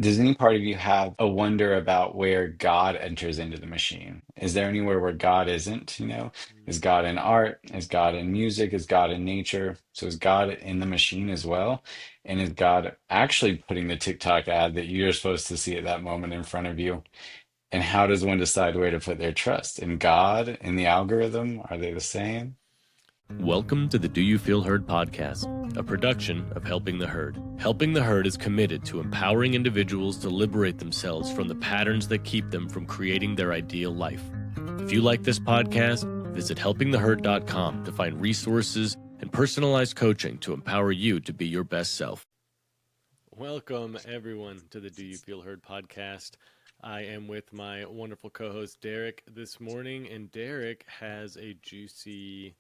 Does any part of you have a wonder about where God enters into the machine? Is there anywhere where God isn't? Is God in art? Is God in music? Is God in nature? So is God in the machine as well? And is God actually putting the TikTok ad that you're supposed to see at that moment in front of you? And how does one decide where to put their trust? In God, in the algorithm? Are they the same? Welcome to the Do You Feel Heard podcast, a production of Helping the Herd. Helping the Herd is committed to empowering individuals to liberate themselves from the patterns that keep them from creating their ideal life. If you like this podcast, visit helpingtheherd.com to find resources and personalized coaching to empower you to be your best self. Welcome, everyone, to the Do You Feel Heard podcast. I am with my wonderful co-host, Derrick, this morning, and Derrick has a juicy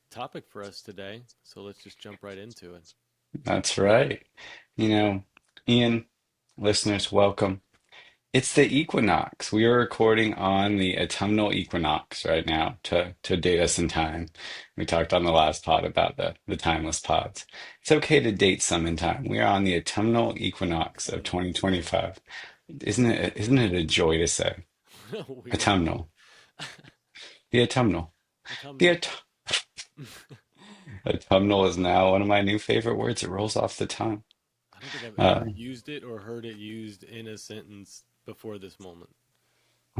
topic for us today, so let's just jump right into it. That's right. You know, Ian, listeners, welcome. It's the equinox. We are recording on the autumnal equinox right now to date us in time. We talked on the last pod about the timeless pods. It's okay to date some in time. We are on the autumnal equinox of Autumnal. 2025. Isn't it a joy to say? Weird. Autumnal. The autumnal. The Autumnal. aut Autumnal is now one of my new favorite words. It rolls off the tongue. I don't think I've Uh, ever used it or heard it used in a sentence before this moment.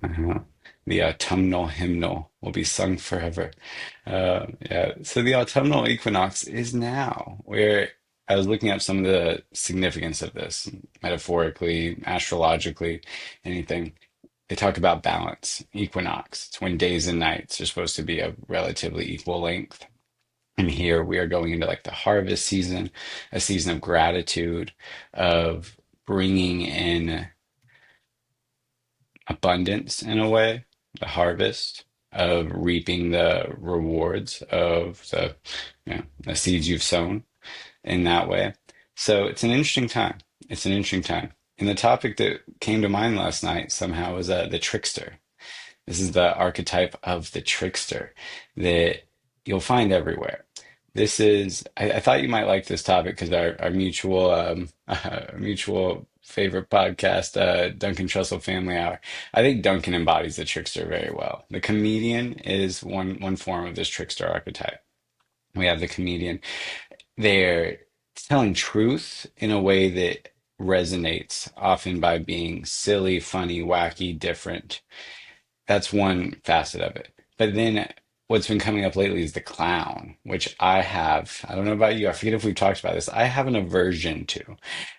Uh-huh. The autumnal hymnal will be sung forever. Yeah. So the autumnal equinox is now, where I was looking up some of the significance of this, metaphorically, astrologically, anything. They talk about balance, equinox. It's when days and nights are supposed to be of relatively equal length. And here we are going into like the harvest season, a season of gratitude, of bringing in abundance in a way, the harvest of reaping the rewards of the seeds you've sown in that way. So it's an interesting time. It's an interesting time. And the topic that came to mind last night somehow was the trickster. This is the archetype of the trickster that you'll find everywhere. I thought you might like this topic because our mutual our mutual favorite podcast, Duncan Trussell Family Hour. I think Duncan embodies the trickster very well. The comedian is one form of this trickster archetype. We have the comedian. They're telling truth in a way that resonates, often by being silly, funny, wacky, different. That's one facet of it. But then what's been coming up lately is the clown, which I don't know about you. I forget if we've talked about this. I have an aversion to.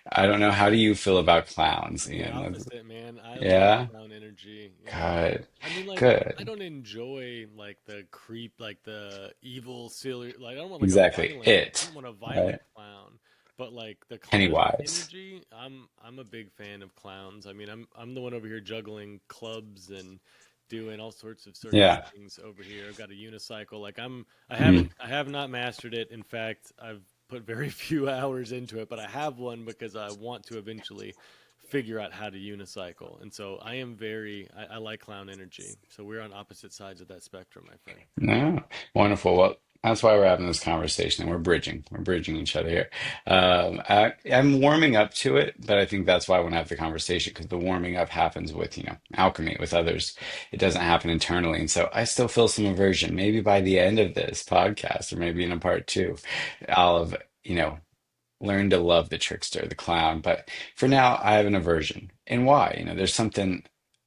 I don't know. How do you feel about clowns, I'm the Ian? opposite, man. I love Yeah? clown energy. Yeah. Good. I mean, like, I Good. don't enjoy like the creep, like the evil, silly. Like, I don't want like a Exactly. violent. I It. don't want a Right? violent clown. But like the clown Pennywise. energy, I'm a big fan of clowns. I mean, I'm the one over here juggling clubs and doing all sorts of circus Yeah. things over here. I've got a unicycle. Like Mm. I have not mastered it. In fact, I've put very few hours into it, but I have one because I want to eventually figure out how to unicycle. And so I like clown energy. So we're on opposite sides of that spectrum, my friend. No. Wonderful. Well, that's why we're having this conversation and we're bridging. We're bridging each other here. I'm warming up to it, but I think that's why I want to have the conversation because the warming up happens with, alchemy with others. It doesn't happen internally. And so I still feel some aversion. Maybe by the end of this podcast, or maybe in a part two, I'll have, learned to love the trickster, the clown. But for now, I have an aversion. And why? There's something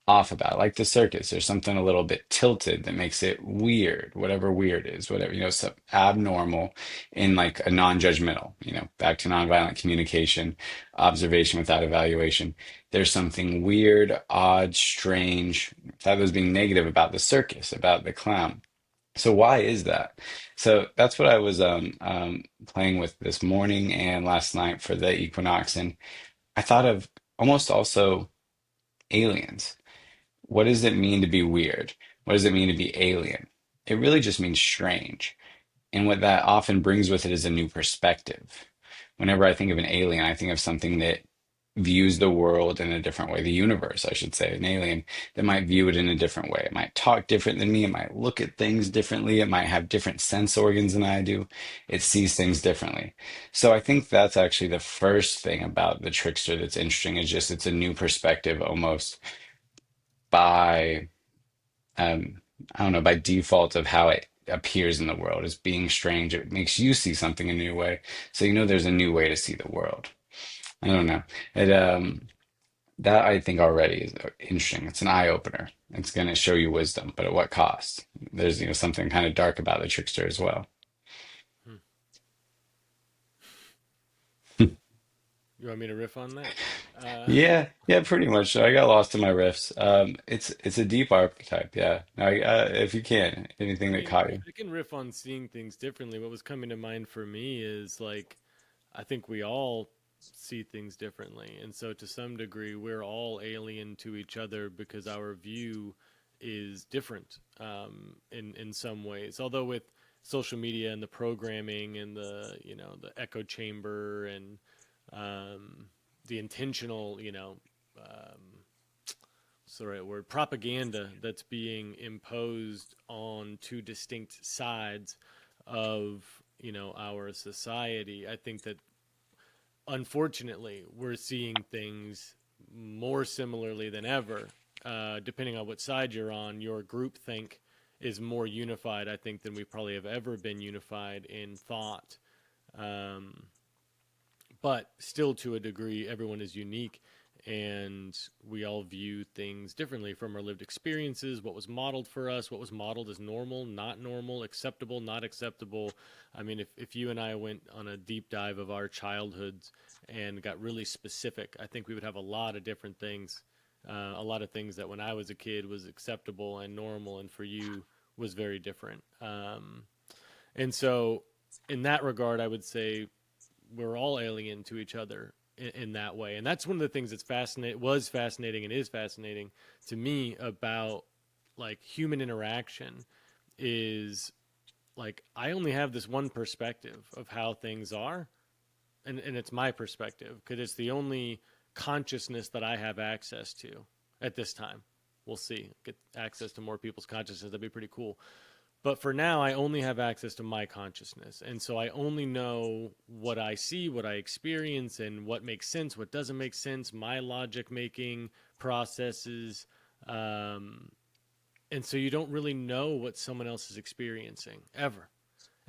off about it. Like the circus. There's something a little bit tilted that makes it weird, whatever weird is, whatever, so abnormal in like a non-judgmental, back to nonviolent communication, observation without evaluation. There's something weird, odd, strange, that was being negative about the circus, about the clown. So why is that? So that's what I was playing with this morning and last night for the equinox, and I thought of almost also aliens. What does it mean to be weird? What does it mean to be alien? It really just means strange. And what that often brings with it is a new perspective. Whenever I think of an alien, I think of something that views the world in a different way, the universe, I should say, an alien that might view it in a different way. It might talk different than me. It might look at things differently. It might have different sense organs than I do. It sees things differently. So I think that's actually the first thing about the trickster that's interesting is just it's a new perspective almost by I don't know, by default of how it appears in the world as being strange. It makes you see something a new way. So you know there's a new way to see the world. I don't know. It that I think already is interesting. It's an eye opener. It's going to show you wisdom, but at what cost? There's, something kind of dark about the trickster as well. Hmm. You want me to riff on that? Yeah, yeah, pretty much. I got lost in my riffs. It's a deep archetype. Yeah. If you can, anything I that mean, caught you. I can riff on seeing things differently. What was coming to mind for me is like, I think we all see things differently. And so to some degree, we're all alien to each other because our view is different in some ways. Although with social media and the programming and the echo chamber and the intentional, what's the right word, propaganda that's being imposed on two distinct sides of our society. I think that unfortunately we're seeing things more similarly than ever. Depending on what side you're on, your group think is more unified, I think, than we probably have ever been unified in thought. Um, but still, to a degree, everyone is unique, and we all view things differently from our lived experiences, what was modeled for us, what was modeled as normal, not normal, acceptable, not acceptable. I mean, if you and I went on a deep dive of our childhoods and got really specific, I think we would have a lot of different things. A lot of things that when I was a kid was acceptable and normal, and for you was very different. And so, in that regard, I would say we're all alien to each other in that way. And that's one of the things that's was fascinating and is fascinating to me about like human interaction is like I only have this one perspective of how things are, and it's my perspective because it's the only consciousness that I have access to at this time. We'll see. Get access to more people's consciousness. That'd be pretty cool. But for now, I only have access to my consciousness. And so I only know what I see, what I experience, and what makes sense, what doesn't make sense, my logic making processes. And so you don't really know what someone else is experiencing ever.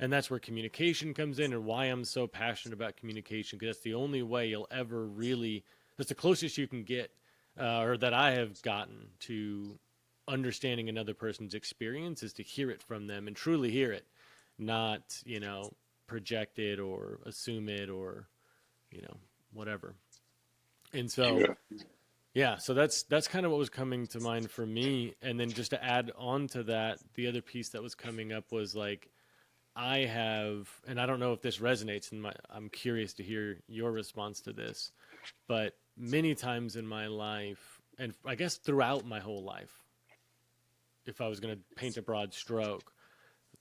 And that's where communication comes in and why I'm so passionate about communication, because that's the only way you'll ever really, that's the closest you can get, or that I have gotten to understanding another person's experience is to hear it from them and truly hear it, not, project it or assume it or, whatever. And so, Yeah. yeah, so that's kind of what was coming to mind for me. And then just to add on to that, the other piece that was coming up was like, I have, and I don't know if this resonates I'm curious to hear your response to this, but many times in my life, and I guess throughout my whole life, if I was going to paint a broad stroke,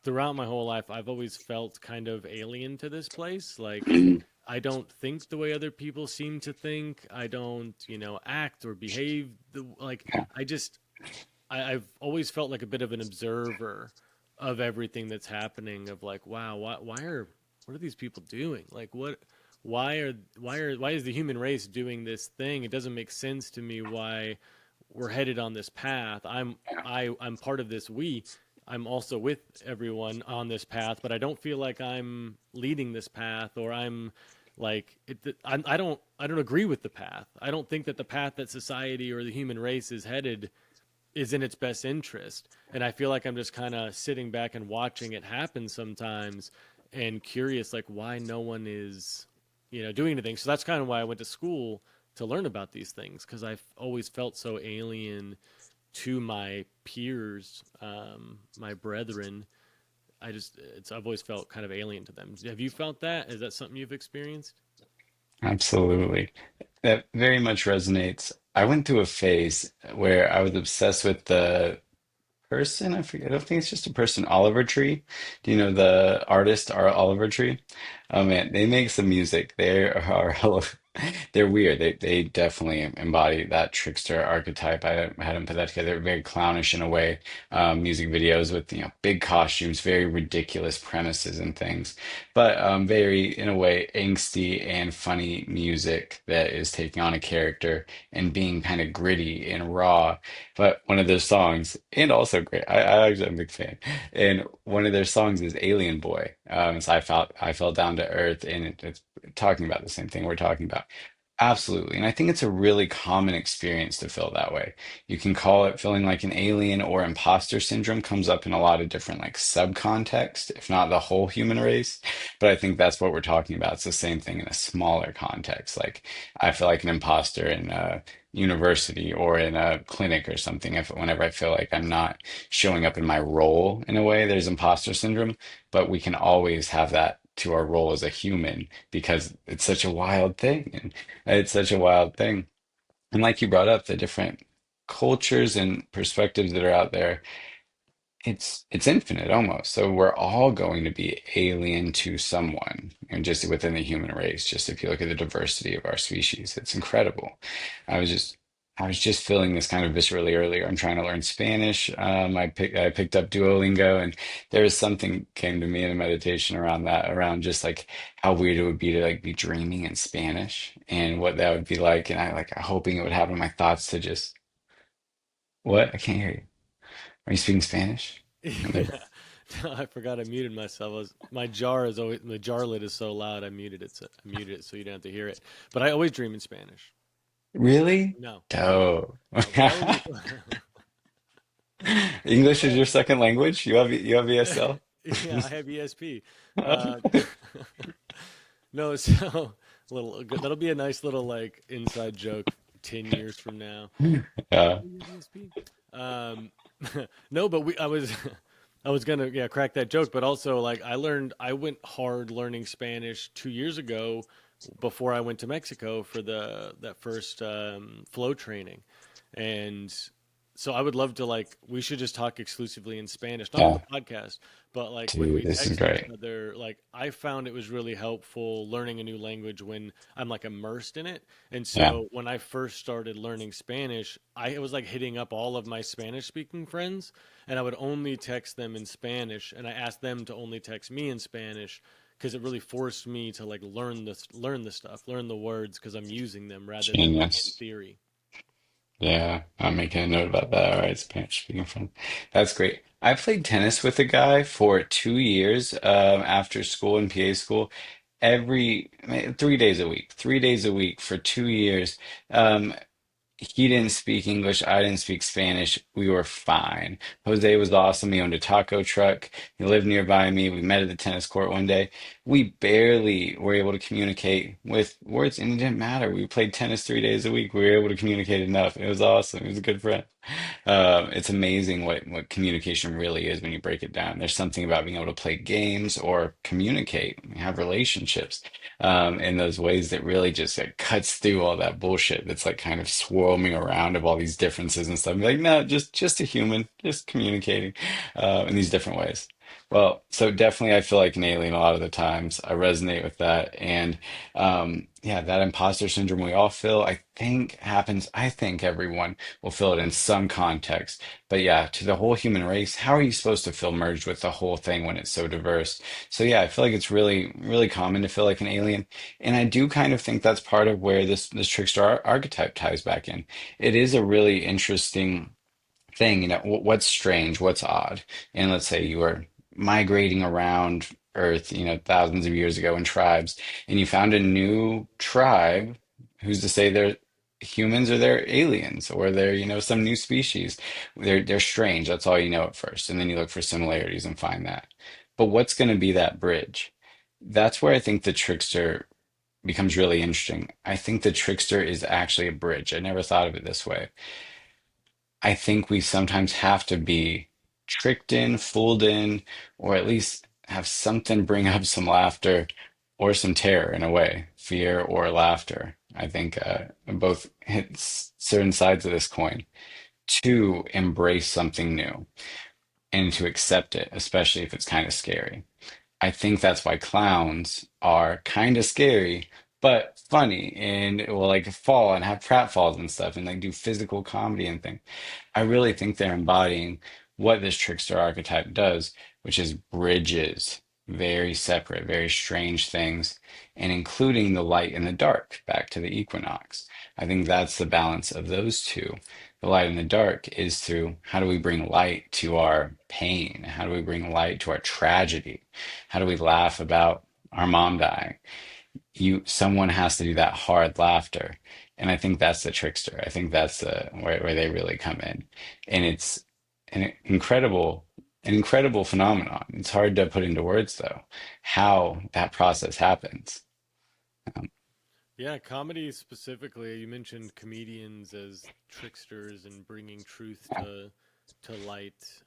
throughout my whole life, I've always felt kind of alien to this place. Like, I don't think the way other people seem to think. I don't, act or behave like I just, I've always felt like a bit of an observer of everything that's happening. Of like, wow, what are these people doing? Like, why is the human race doing this thing? It doesn't make sense to me why we're headed on this path. I'm part of this we. I'm also with everyone on this path, but I don't feel like I'm leading this path or I'm like I don't agree with the path. I don't think that the path that society or the human race is headed is in its best interest. And I feel like I'm just kind of sitting back and watching it happen sometimes and curious like why no one is doing anything. So that's kind of why I went to school to learn about these things because I've always felt so alien to my peers, my brethren. I've always felt kind of alien to them. Have you felt that? Is that something you've experienced? Absolutely. That very much resonates. I went through a phase where I was obsessed with the person. I forget. I don't think it's just a person. Oliver Tree. Do you know the artist, Oliver Tree? Oh man, they make some music. They are They're weird. They definitely embody that trickster archetype. I hadn't put that together. They're very clownish in a way. Music videos with big costumes, very ridiculous premises and things, but very in a way angsty and funny music that is taking on a character and being kind of gritty and raw. But one of their songs, and also great. I actually am a big fan. And one of their songs is Alien Boy. So I fell down to earth, and it's talking about the same thing we're talking about. Absolutely. And I think it's a really common experience to feel that way. You can call it feeling like an alien, or imposter syndrome comes up in a lot of different like subcontext, if not the whole human race. But I think that's what we're talking about. It's the same thing in a smaller context. Like I feel like an imposter in a university or in a clinic or something. If whenever I feel like I'm not showing up in my role in a way, there's imposter syndrome. But we can always have that to our role as a human because it's such a wild thing. It's such a wild thing. And like you brought up, the different cultures and perspectives that are out there, it's infinite almost. So we're all going to be alien to someone, and just within the human race, just if you look at the diversity of our species, it's incredible. I was just I was just feeling this kind of viscerally earlier. I'm trying to learn Spanish. I picked up Duolingo, and there was something came to me in a meditation around that, around just like how weird it would be to like be dreaming in Spanish and what that would be like. And I like hoping it would happen in my thoughts to just what? I can't hear you. Are you speaking Spanish? Yeah. No, I forgot I muted myself. My jar is always the jar lid is so loud. I muted it so you don't have to hear it. But I always dream in Spanish. Really? No, Dope. no, but that would be. English is your second language? You have ESL? Yeah, I have ESP. Uh, no, so that'll be a nice little like inside joke 10 years from now. Yeah. ESP. Um, no, but I was gonna crack that joke, but also like I went hard learning Spanish 2 years ago before I went to Mexico for the that first flow training, and so I would love to like we should just talk exclusively in Spanish, not on the Yeah. podcast, but like when Dude, we this is text each great. other. Like I found it was really helpful learning a new language when I'm like immersed in it. And Yeah. so when I first started learning Spanish, I was like hitting up all of my Spanish speaking friends, and I would only text them in Spanish, and I asked them to only text me in Spanish because it really forced me to like learn the stuff, learn the words because I'm using them rather than like in Genius. theory. Yeah. I'm making a note about that. All right, Spanish speaking friend. That's great. I played tennis with a guy for 2 years after school in PA school. 3 days a week, 3 days a week for 2 years. Um, He didn't speak English. I didn't speak Spanish. We were fine. Jose was awesome. He owned a taco truck. He lived nearby me. We met at the tennis court one day. We barely were able to communicate with words, and it didn't matter. We played tennis 3 days a week. We were able to communicate enough. It was awesome. He was a good friend. It's amazing what communication really is when you break it down. There's something about being able to play games or communicate, have relationships in those ways that really just like cuts through all that bullshit that's like kind of swirling around of all these differences and stuff. Be like, no, just a human, just communicating in these different ways. Well, so definitely I feel like an alien a lot of the times. I resonate with that. And yeah, that imposter syndrome we all feel, I think happens. I think everyone will feel it in some context. But yeah, to the whole human race, how are you supposed to feel merged with the whole thing when it's so diverse? So yeah, I feel like it's really, really common to feel like an alien. And I do kind of think that's part of where this trickster archetype ties back in. It is a really interesting thing, what's strange, what's odd. And let's say you are migrating around Earth, thousands of years ago in tribes, and you found a new tribe. Who's to say they're humans or they're aliens or they're, some new species? They're strange. That's all you know at first. And then you look for similarities and find that. But what's going to be that bridge? That's where I think the trickster becomes really interesting. I think the trickster is actually a bridge. I never thought of it this way. I think we sometimes have to be tricked in, fooled in, or at least have something bring up some laughter or some terror in a way, fear or laughter. I think both hit certain sides of this coin to embrace something new and to accept it, especially if it's kind of scary. I think that's why clowns are kind of scary, but funny and will like fall and have pratfalls and stuff and like do physical comedy and things. I really think they're embodying what this trickster archetype does, which is bridges very separate, very strange things, and including the light and the dark back to the equinox. I think that's the balance of those two. The light and the dark is through how do we bring light to our pain? How do we bring light to our tragedy? How do we laugh about our mom dying? Someone has to do that hard laughter, and I think that's the trickster. I think that's where they really come in, and it's an incredible phenomenon. It's hard to put into words though how that process happens. um, Yeah, comedy specifically. You mentioned comedians as tricksters and bringing truth yeah, to light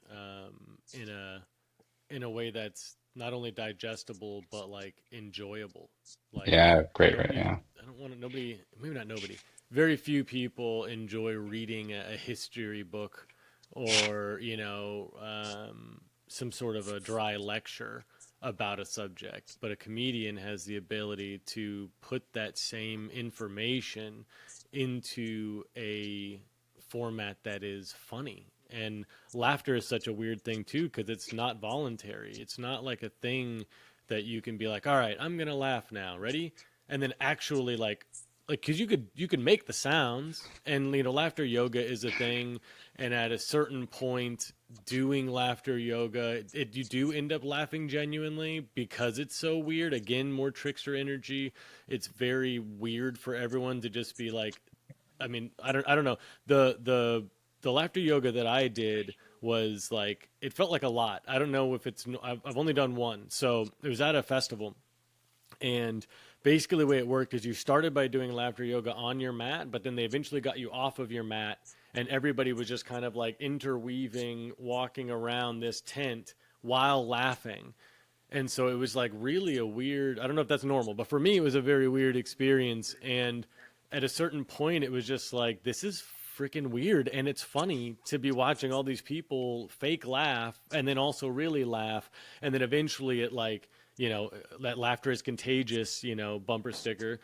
in a way that's not only digestible but like enjoyable. Like yeah, great, right, nobody, yeah, I don't want to nobody, maybe not nobody. Very few people enjoy reading a history book or some sort of a dry lecture about a subject, but a comedian has the ability to put that same information into a format that is funny. And laughter is such a weird thing too because it's not voluntary. It's not like a thing that you can be like, "All right, I'm going to laugh now. Ready?" And then actually like cuz you could make the sounds, and laughter yoga is a thing, and at a certain point doing laughter yoga, you do end up laughing genuinely because it's so weird. Again, more trickster energy. It's very weird for everyone to just be like, I mean, I don't know. The laughter yoga that I did was like it felt like a lot. I don't know if I've only done one. So it was at a festival, and basically, the way it worked is you started by doing laughter yoga on your mat, but then they eventually got you off of your mat, and everybody was just kind of like interweaving, walking around this tent while laughing. And so it was like really a weird, I don't know if that's normal, but for me, it was a very weird experience. And at a certain point, it was just like, this is freaking weird. And it's funny to be watching all these people fake laugh and then also really laugh. And then eventually it like, that laughter is contagious, bumper sticker.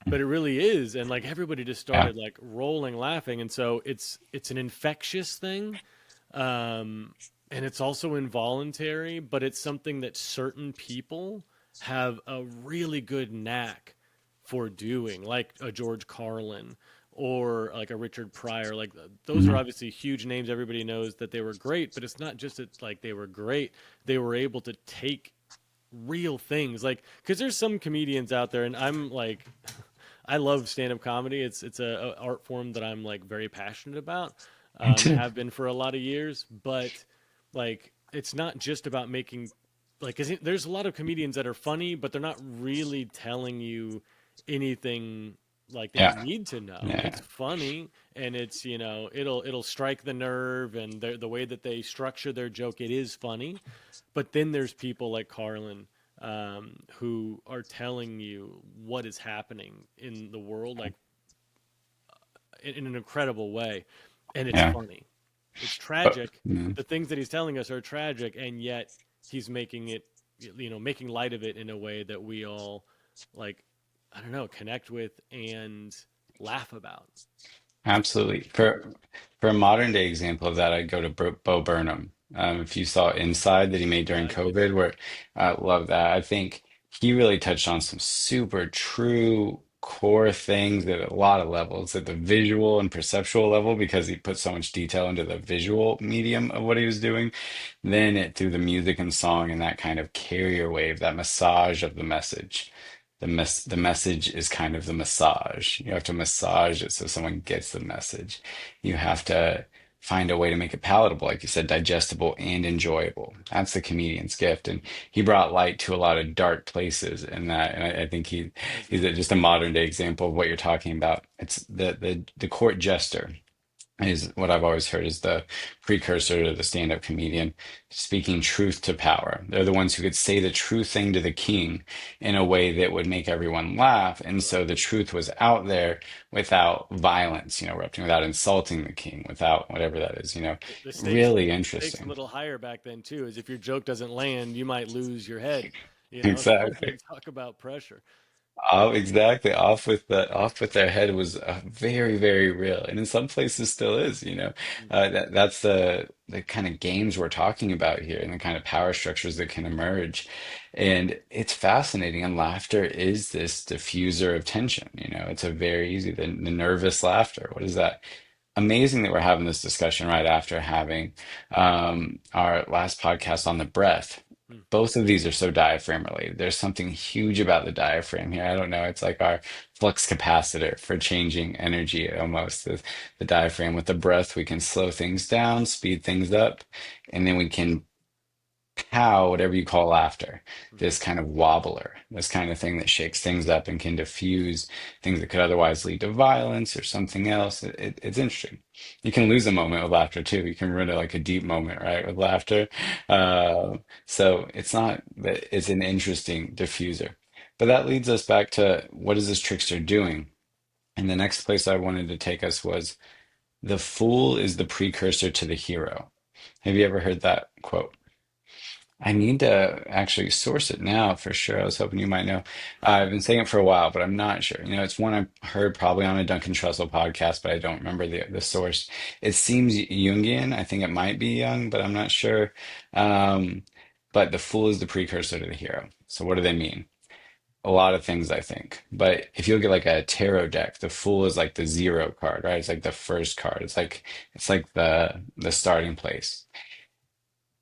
But it really is. And like everybody just yeah, started like rolling laughing. And so it's an infectious thing. And it's also involuntary, but it's something that certain people have a really good knack for doing, like a George Carlin or like a Richard Pryor. Like those are mhm, obviously huge names. Everybody knows that they were great, but it's not just it's like they were great. They were able to take real things, like because there's some comedians out there, and I'm like, I love stand-up comedy. It's a art form that I'm like very passionate about, me too. have been for a lot of years. But like, it's not just about making like, 'cause there's a lot of comedians that are funny, but they're not really telling you anything like that you Yeah, need to know. yeah, It's funny, and it's it'll strike the nerve, and the way that they structure their joke, it is funny. But then there's people like Carlin, who are telling you what is happening in the world, like in an incredible way, and it's yeah, funny. It's but tragic. mm, The things that he's telling us are tragic, and yet he's making it, making light of it in a way that we all like, I don't know, connect with and laugh about. absolutely. For a modern day example of that, I'd go to Bo Burnham. If you saw Inside that he made Yeah, during I did. COVID, where I love that. I think he really touched on some super true core things at a lot of levels, at the visual and perceptual level, because he put so much detail into the visual medium of what he was doing. Then it through the music and song and that kind of carrier wave, that massage of the message. The message is kind of the massage. You have to massage it so someone gets the message. You have to find a way to make it palatable, like you said, digestible and enjoyable. That's the comedian's gift. And he brought light to a lot of dark places in that. And I think That's he's good. just a modern day example of what you're talking about. It's the court jester is what I've always heard is the precursor to the stand-up comedian, speaking truth to power. They're the ones who could say the true thing to the king in a way that would make everyone laugh. And so Right. the truth was out there without violence, erupting, without insulting the king, without whatever that is, The stakes really the stakes a interesting. little higher back then too. Is if your joke doesn't land, you might lose your head. Exactly. Talk about pressure. Oh, exactly. Off with their head was very, very real, and in some places still is. That's the kind of games we're talking about here, and the kind of power structures that can emerge, and it's fascinating. And laughter is this diffuser of tension. It's a very easy the nervous laughter. What is that? Amazing that we're having this discussion right after having our last podcast on the breath. Mm. Both of these are so diaphragm related. There's something huge about the diaphragm here. I don't know. It's like our flux capacitor for changing energy almost. The diaphragm with the breath, we can slow things down, speed things up, and then we can pow, whatever you call laughter, Mhm. this kind of wobbler, this kind of thing that shakes things up and can diffuse things that could otherwise lead to violence or something else. It's interesting. You can lose a moment with laughter too. You can ruin it like a deep moment, right, with laughter. Uh, so it's not that it's an interesting diffuser. But that leads us back to what is this trickster doing? And the next place I wanted to take us was the fool is the precursor to the hero. Have you ever heard that quote? I need to actually source it now for sure. I was hoping you might know. I've been saying it for a while, but I'm not sure. It's one I heard probably on a Duncan Trussell podcast, but I don't remember the source. It seems Jungian. I think it might be Jung, but I'm not sure. Um, but the fool is the precursor to the hero. So what do they mean? A lot of things, I think. But if you look at like a tarot deck, the fool is like the zero card, right? It's like the first card. It's like the starting place.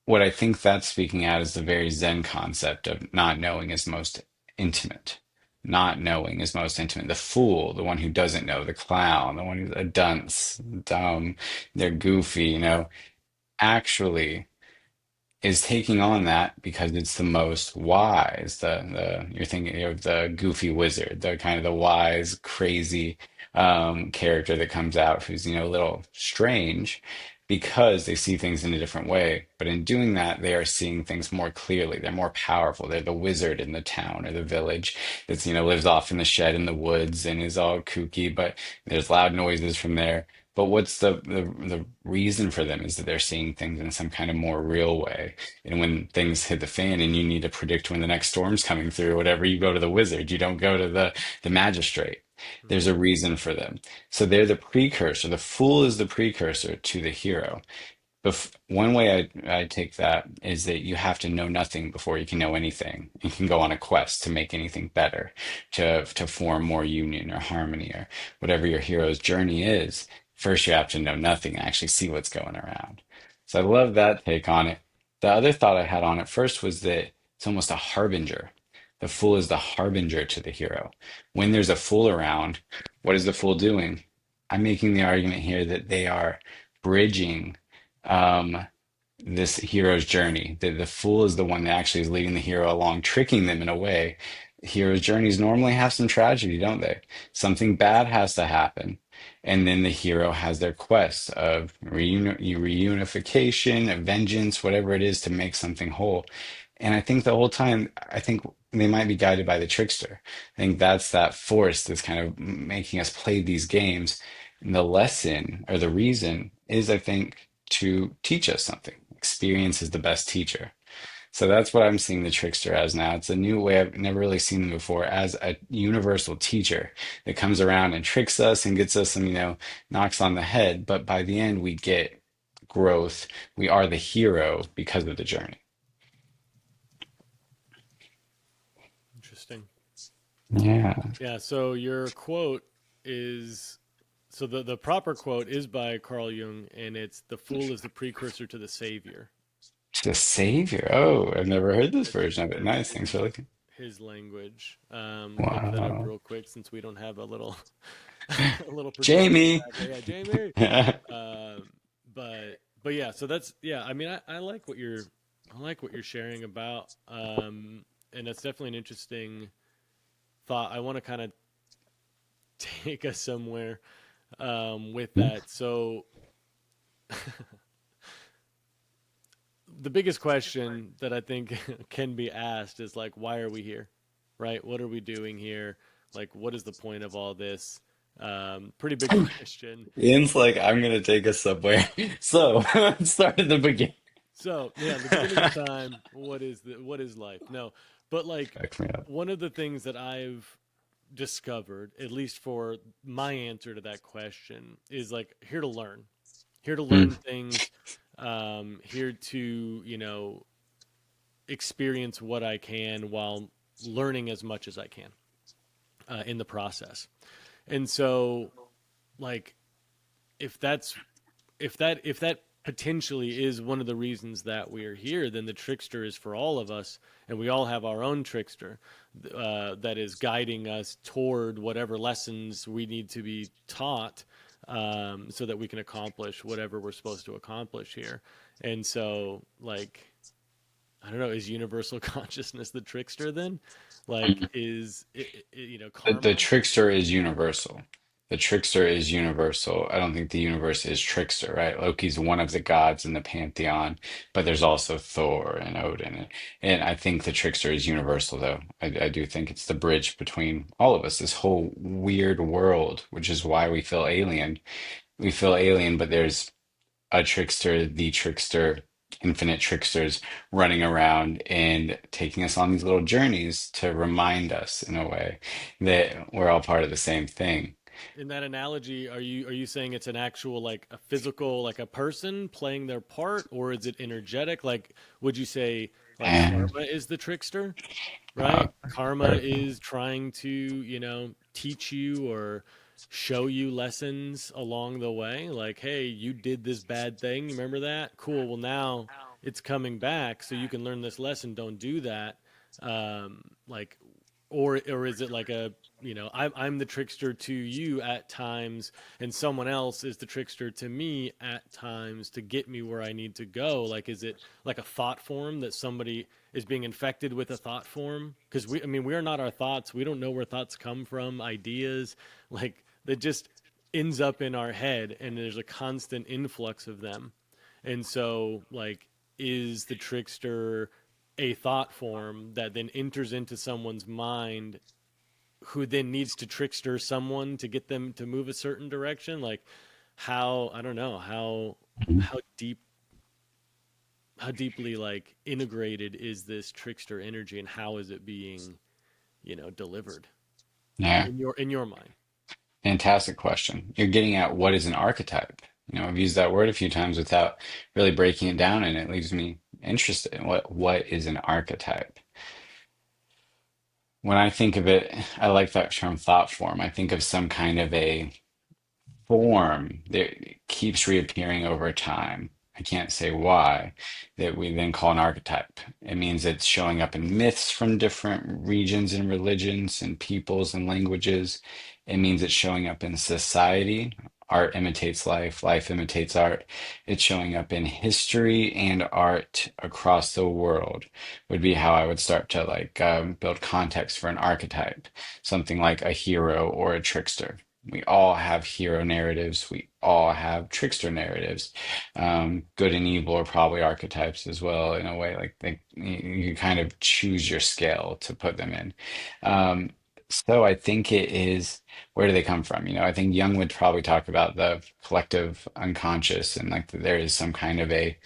What I think that's speaking at is the very Zen concept of not knowing is most intimate. Not knowing is most intimate. The fool, the one who doesn't know, the clown, the one who's a dunce, dumb, they're goofy, actually is taking on that because it's the most wise. The you're thinking of the goofy wizard, the kind of the wise, crazy character that comes out who's a little strange because they see things in a different way. But in doing that, they are seeing things more clearly. They're more powerful. They're the wizard in the town or the village that's lives off in the shed in the woods and is all kooky, but there's loud noises from there. But what's the reason for them is that they're seeing things in some kind of more real way. And when things hit the fan and you need to predict when the next storm's coming through, whatever, you go to the wizard. You don't go to the magistrate. There's a reason for them. So they're the precursor. The fool is the precursor to the hero. One way I take that is that you have to know nothing before you can know anything. You can go on a quest to make anything better, to form more union or harmony or whatever your hero's journey is. First, you have to know nothing and actually see what's going around. So I love that take on it. The other thought I had on it first was that it's almost a harbinger. The fool is the harbinger to the hero. When there's a fool around, what is the fool doing? I'm making the argument here that they are bridging um, this hero's journey. The fool is the one that actually is leading the hero along, tricking them in a way. Hero's journeys normally have some tragedy, don't they? Something bad has to happen. And then the hero has their quest of reunification, of vengeance, whatever it is to make something whole. And I think the whole time, I think they might be guided by the trickster. I think that's that force that's kind of making us play these games. And the lesson or the reason is, I think, to teach us something. Experience is the best teacher. So that's what I'm seeing the trickster as now. It's a new way. I've never really seen them before, as a universal teacher that comes around and tricks us and gets us and, knocks on the head. But by the end, we get growth. We are the hero because of the journey. Interesting. Yeah. Yeah, so your quote is so the proper quote is by Carl Jung, and it's the fool is the precursor to the savior. The savior. Oh, I've never heard this That's version of it. that's Nice. Thanks for looking. his language. Look that up Wow. real quick since we don't have a little a little producer in the Jamie. back. Yeah, Jamie. Um, but yeah, so that's yeah. I mean, I like what you're sharing about, and that's definitely an interesting thought. I want to kind of take us somewhere with that. So the biggest question that I think can be asked is like, why are we here? Right? What are we doing here? Like, what is the point of all this? Pretty big question. Ian's like, I'm gonna take us somewhere. So let's start at the beginning. So yeah, the beginning of time. What is life? No, but like Back me up. one of the things that I've discovered, at least for my answer to that question, is like here to Mm. learn things, here to, experience what I can while learning as much as I can in the process. And so, like, if that's if that potentially is one of the reasons that we are here, then the trickster is for all of us, and we all have our own trickster that is guiding us toward whatever lessons we need to be taught, so that we can accomplish whatever we're supposed to accomplish here. And so, like, I don't know, is universal consciousness the trickster then? Like, is The karma? trickster is universal. The trickster is universal. I don't think the universe is trickster, right? Loki's one of the gods in the pantheon, but there's also Thor and Odin. And I think the trickster is universal, though. I do think it's the bridge between all of us, this whole weird world, which is why we feel alien. We feel alien, but there's a trickster, the trickster, infinite tricksters running around and taking us on these little journeys to remind us in a way that we're all part of the same thing. In that analogy, are you saying it's an actual, like, a physical, like a person playing their part, or is it energetic? Like, would you say like And karma is the trickster, uh, right? Karma right. is trying to, teach you or show you lessons along the way. Like, hey, you did this bad thing. You remember that? Cool. Well, now it's coming back, so you can learn this lesson. Don't do that. Like, or is it like a, I'm the trickster to you at times, and someone else is the trickster to me at times to get me where I need to go? Like, is it like a thought form that somebody is being infected with a thought form? Because we are not our thoughts. We don't know where thoughts come from. Ideas, like, that just ends up in our head, and there's a constant influx of them. And so, like, is the trickster a thought form that then enters into someone's mind, who then needs to trickster someone to get them to move a certain direction? Like, how, I don't know, how deep how deeply, like, integrated is this trickster energy, and how is it being, delivered Yeah, in your mind? fantastic question. You're getting at what is an archetype. I've used that word a few times without really breaking it down, and it leaves me interested in what is an archetype. When I think of it, I like that term thought form. I think of some kind of a form that keeps reappearing over time. I can't say why, that we then call an archetype. It means it's showing up in myths from different regions and religions and peoples and languages. It means it's showing up in society. Art imitates life, life imitates art. It's showing up in history and art across the world, would be how I would start to build context for an archetype, something like a hero or a trickster. We all have hero narratives. We all have trickster narratives. Good and evil are probably archetypes as well, in a way. Like you kind of choose your scale to put them in. Um, so I think it is, where do they come from? I think Jung would probably talk about the collective unconscious, and like there is some kind of a,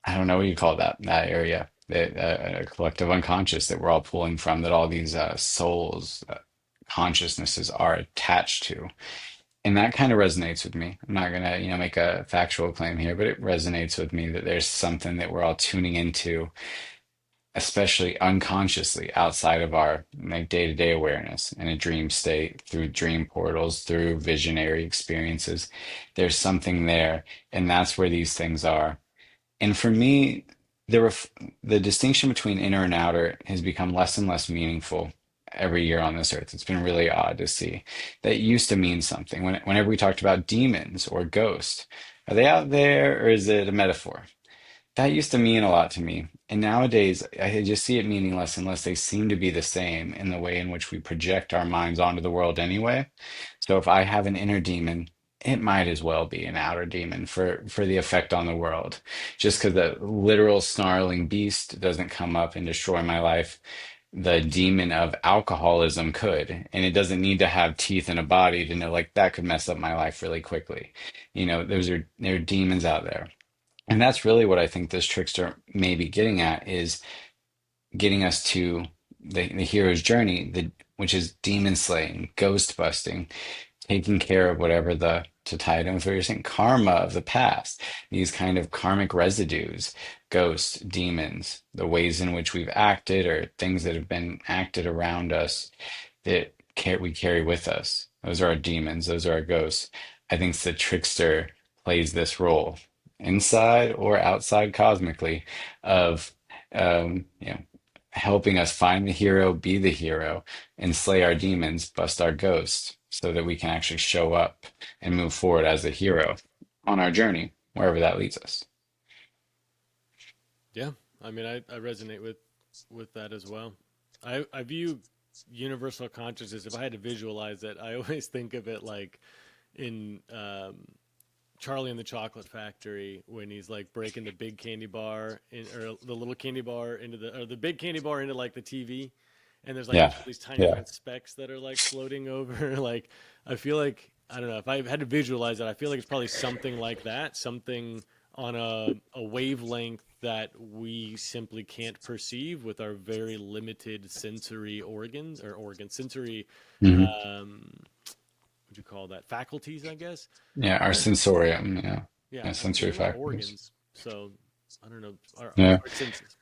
I don't know what you call that area, that a collective unconscious that we're all pulling from, that all these souls, consciousnesses are attached to. And that kind of resonates with me. I'm not gonna, make a factual claim here, but it resonates with me that there's something that we're all tuning into, especially unconsciously outside of our like day-to-day awareness in a dream state, through dream portals, through visionary experiences. There's something there, and that's where these things are. And for me, the distinction between inner and outer has become less and less meaningful every year on this earth. It's been really odd to see. That used to mean something. Whenever we talked about demons or ghosts, are they out there or is it a metaphor? That used to mean a lot to me. And nowadays, I just see it meaning less and less. They seem to be the same in the way in which we project our minds onto the world anyway. So if I have an inner demon, it might as well be an outer demon for the effect on the world. Just because the literal snarling beast doesn't come up and destroy my life, the demon of alcoholism could. And it doesn't need to have teeth and a body to know, like, that could mess up my life really quickly. There are demons out there. And that's really what I think this trickster may be getting at, is getting us to the hero's journey. which is demon slaying, ghost busting, taking care of whatever to tie it in with what you're saying, karma of the past, these kind of karmic residues, ghosts, demons, the ways in which we've acted or things that have been acted around us that we carry with us. Those are our demons, those are our ghosts. I think the trickster plays this role inside or outside cosmically of helping us find the hero, be the hero, and slay our demons, bust our ghosts, so that we can actually show up and move forward as a hero on our journey, wherever that leads us. Yeah, I mean, I resonate with that as well. I view universal consciousness. If I had to visualize it, I always think of it like in Charlie and the Chocolate Factory when he's like breaking the big candy bar or the little candy bar into the big candy bar into like the TV, and there's like Yeah, these tiny yeah, red specks that are like floating over. Like I feel like I don't know if I had to visualize it. I feel like it's probably something like that, something on a wavelength that we simply can't perceive with our very limited sensory organs or sensory hmm um, what do you call that, faculties, I guess. yeah. Our sensorium, Yeah, yeah, I mean, sensory we're not faculties. organs, so I don't know Yeah, our senses.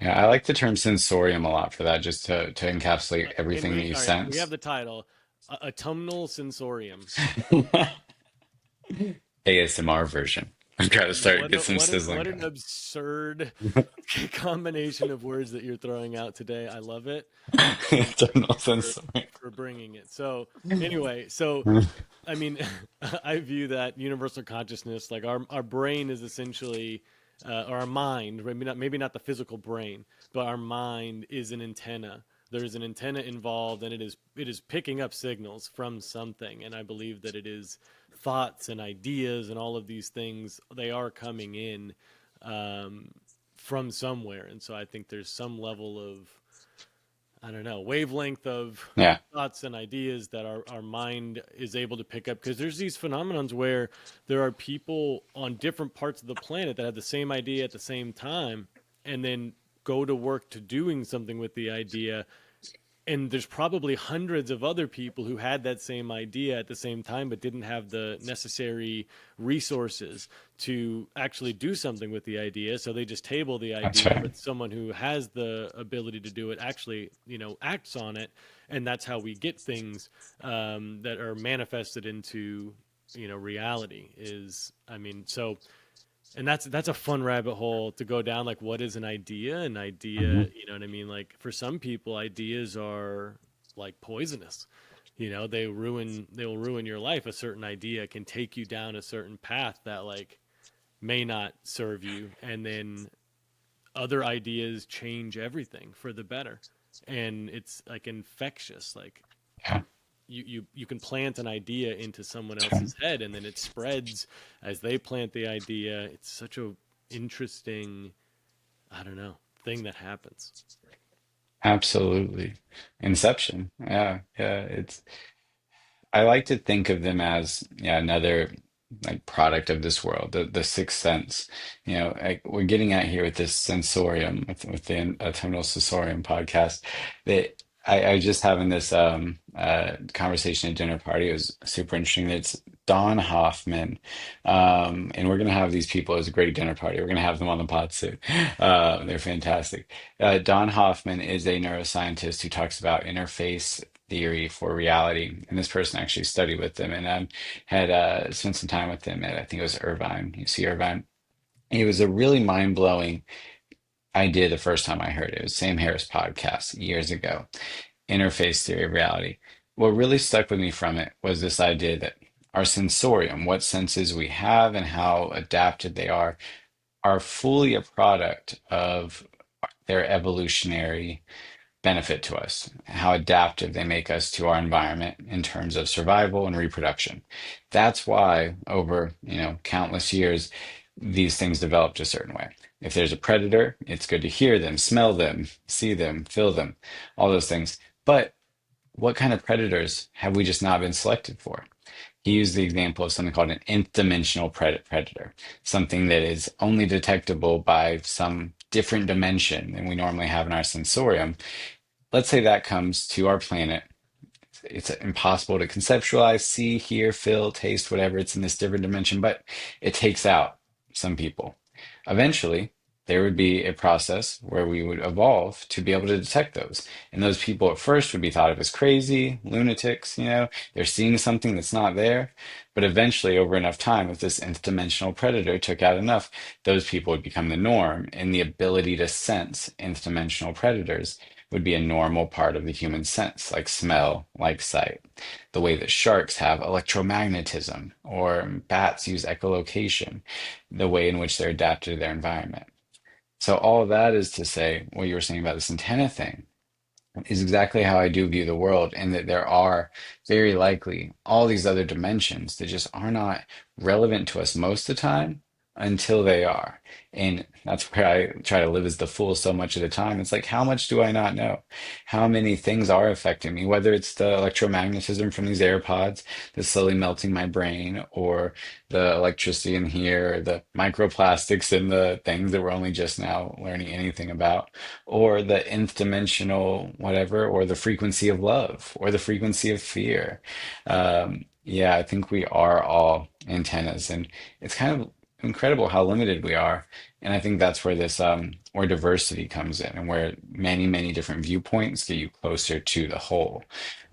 yeah. I like the term sensorium a lot for that, just to encapsulate And everything that you all right, we have sense. the title, autumnal sensorium. ASMR version. I'm trying to start get some sizzling What an going. absurd combination of words that you're throwing out today. I love it. Thank Terminal you sensorium. for bringing it. So anyway, so I mean, I view that universal consciousness like our brain is essentially, or our mind, maybe not the physical brain, but our mind is an antenna. There's an antenna involved, and it is picking up signals from something. And I believe that it is thoughts and ideas and all of these things. They are coming in um, from somewhere, and so I think there's some level of I don't know, wavelength of Yeah, thoughts and ideas that our mind is able to pick up. Because there's these phenomenons where there are people on different parts of the planet that have the same idea at the same time and then go to work to doing something with the idea, and there's probably hundreds of other people who had that same idea at the same time but didn't have the necessary resources to actually do something with the idea, so they just table the that's idea, right. but someone who has the ability to do it actually acts on it, and that's how we get things that are manifested into reality. Is I mean, so and that's a fun rabbit hole to go down. Like, what is an idea? An idea, hmm you know what I mean? Like, for some people, ideas are like poisonous. They will ruin your life. A certain idea can take you down a certain path that like may not serve you, and then other ideas change everything for the better. And it's like infectious. Like Yeah, you can plant an idea into someone that's right. else's head, and then it spreads as they plant the idea. It's such a interesting, I don't know, thing that happens. Absolutely. Inception. Yeah, yeah. I like to think of them as, yeah, another like product of this world, the sixth sense. Like we're getting at here with this sensorium, with the Autumnal Sensorium podcast. That I was just having this conversation at dinner party. It was super interesting. It's Don Hoffman, and we're gonna have these people as a great dinner party. We're gonna have them on the pod soon. They're fantastic. Don Hoffman is a neuroscientist who talks about interface theory for reality. And this person actually studied with them and had spent some time with them at, I think it was Irvine, UC Irvine. It was a really mind-blowing idea the first time I heard it. It was Sam Harris podcast years ago, interface theory of reality. What really stuck with me from it was this idea that our sensorium, what senses we have and how adapted they are fully a product of their evolutionary benefit to us, how adaptive they make us to our environment in terms of survival and reproduction. That's why over, countless years, these things developed a certain way. If there's a predator, it's good to hear them, smell them, see them, feel them, all those things. But what kind of predators have we just not been selected for? He used the example of something called an nth dimensional predator, something that is only detectable by some different dimension than we normally have in our sensorium, let's say that comes to our planet. It's impossible to conceptualize, see, hear, feel, taste, whatever. It's in this different dimension, but it takes out some people. Eventually, there would be a process where we would evolve to be able to detect those. And those people at first would be thought of as crazy, lunatics, they're seeing something that's not there. But eventually, over enough time, if this nth dimensional predator took out enough, those people would become the norm. And the ability to sense nth dimensional predators would be a normal part of the human sense, like smell, like sight. The way that sharks have electromagnetism or bats use echolocation, the way in which they're adapted to their environment. So all of that is to say what you were saying about this antenna thing is exactly how I do view the world, and that there are very likely all these other dimensions that just are not relevant to us most of the time until they are. And that's where I try to live as the fool so much of the time. It's like, how much do I not know? How many things are affecting me, whether it's the electromagnetism from these AirPods that's slowly melting my brain, or the electricity in here, or the microplastics in the things that we're only just now learning anything about, or the nth dimensional whatever, or the frequency of love, or the frequency of fear. Yeah, I think we are all antennas, and it's kind of incredible how limited we are. And I think that's where this where diversity comes in, and where many, many different viewpoints get you closer to the whole.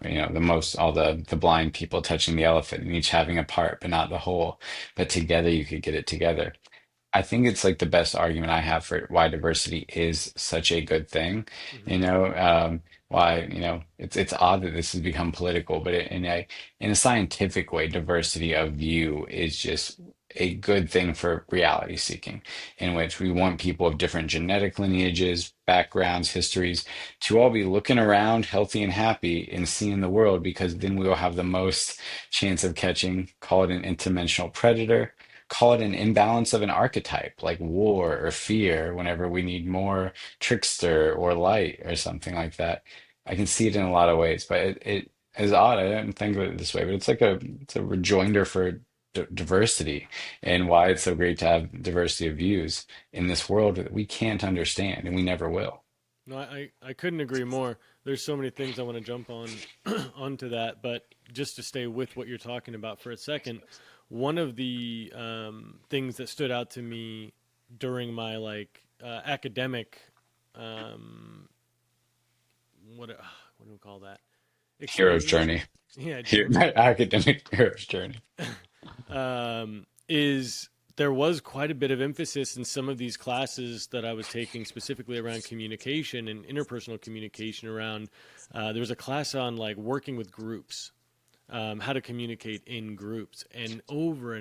The most all the blind people touching the elephant and each having a part but not the whole. But together you could get it together. I think it's like the best argument I have for why diversity is such a good thing. Hmm. Why, it's odd that this has become political, but in a scientific way, diversity of view is just a good thing for reality seeking, in which we want people of different genetic lineages, backgrounds, histories to all be looking around healthy and happy and seeing the world, because then we will have the most chance of catching, call it an interdimensional predator, call it an imbalance of an archetype like war or fear whenever we need more trickster or light or something like that. I can see it in a lot of ways, but it is odd. I didn't think of it this way, but it's a rejoinder for diversity, and why it's so great to have diversity of views in this world that we can't understand and we never will. No, I couldn't agree more. There's so many things I want to jump on onto that, but just to stay with what you're talking about for a second, one of the things that stood out to me during my academic um, what do we call that, Hero's experience? journey. Yeah, Here, my academic hero's journey. is there was quite a bit of emphasis in some of these classes that I was taking, specifically around communication and interpersonal communication. Around there was a class on like working with groups, how to communicate in groups, and over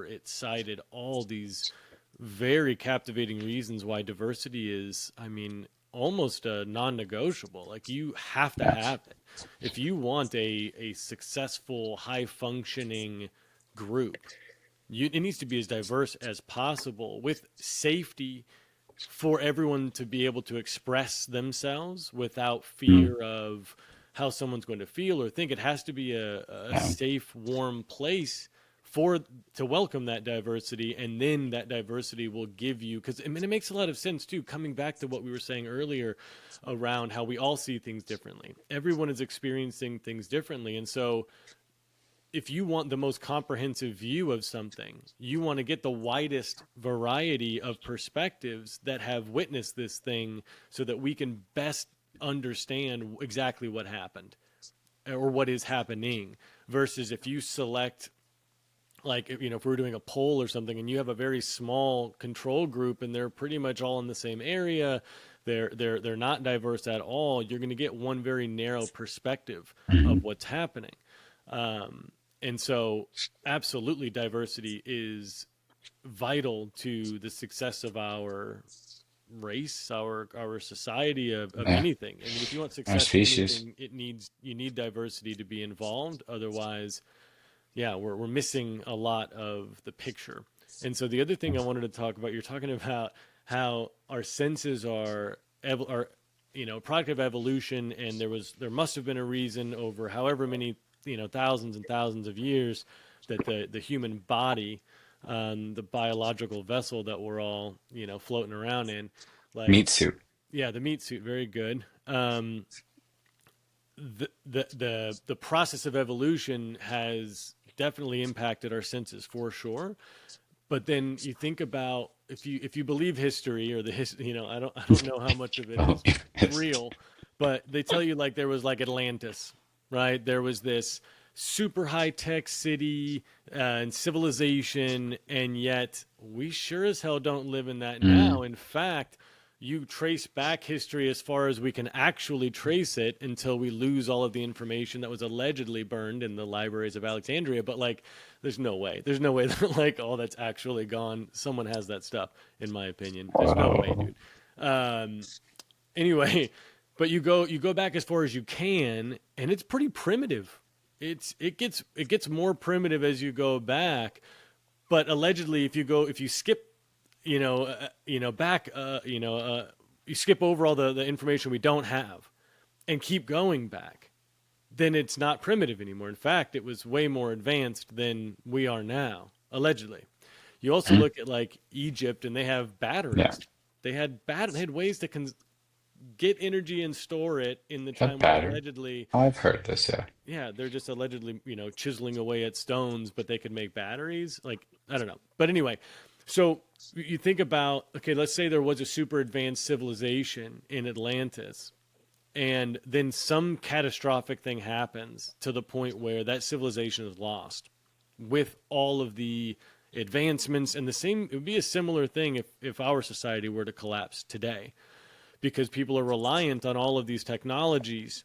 it cited all these very captivating reasons why diversity is, I mean, almost a non-negotiable. Like you have to Yes. have it if you want a successful, high functioning group. It needs to be as diverse as possible with safety for everyone to be able to express themselves without Mm, fear of how someone's going to feel or think. It has to be a yeah. safe, warm place for to welcome that diversity, and then that diversity will give you, because I mean it makes a lot of sense too, coming back to what we were saying earlier around how we all see things differently. Everyone is experiencing things differently, and so if you want the most comprehensive view of something, you want to get the widest variety of perspectives that have witnessed this thing so that we can best understand exactly what happened or what is happening. Versus if you select, like, if we're doing a poll or something and you have a very small control group and they're pretty much all in the same area, they're not diverse at all, you're going to get one very narrow perspective of Mhm. what's happening. And so, absolutely, diversity is vital to the success of our race, our society, of Yeah. anything. I mean, if you want Our success in species. anything, you need diversity to be involved. Otherwise, yeah, we're missing a lot of the picture. And so, the other thing I wanted to talk about, you're talking about how our senses are product of evolution, and there must have been a reason over however many thousands and thousands of years that the human body, the biological vessel that we're all floating around in, like, Meat suit. yeah, the meat suit, very good. the process of evolution has definitely impacted our senses for sure. But then you think about, if you believe history, or the history, I don't know how much of it Oh, is yes. real, but they tell you like there was like Atlantis, right? There was this super high tech city and civilization, and yet we sure as hell don't live in that now. Mm, In fact, you trace back history as far as we can actually trace it until we lose all of the information that was allegedly burned in the libraries of Alexandria. But like, there's no way. There's no way that like all that's actually gone. Someone has that stuff, in my opinion. There's no way, whoa. dude. Um, anyway, but you go back as far as you can, and it's pretty primitive. It gets more primitive as you go back. But allegedly, if you skip, back, you skip over all the information we don't have and keep going back, then it's not primitive anymore. In fact, it was way more advanced than we are now, allegedly. You also Mm, look at like Egypt, and they have yeah. batteries. They had ways to get energy and store it in the That time where pattern. allegedly, Oh, I've heard this, yeah. yeah, they're just allegedly, chiseling away at stones, but they could make batteries. Like, I don't know. But anyway, so you think about, okay, let's say there was a super advanced civilization in Atlantis, and then some catastrophic thing happens to the point where that civilization is lost with all of the advancements. And the same, it would be a similar thing if our society were to collapse today, because people are reliant on all of these technologies.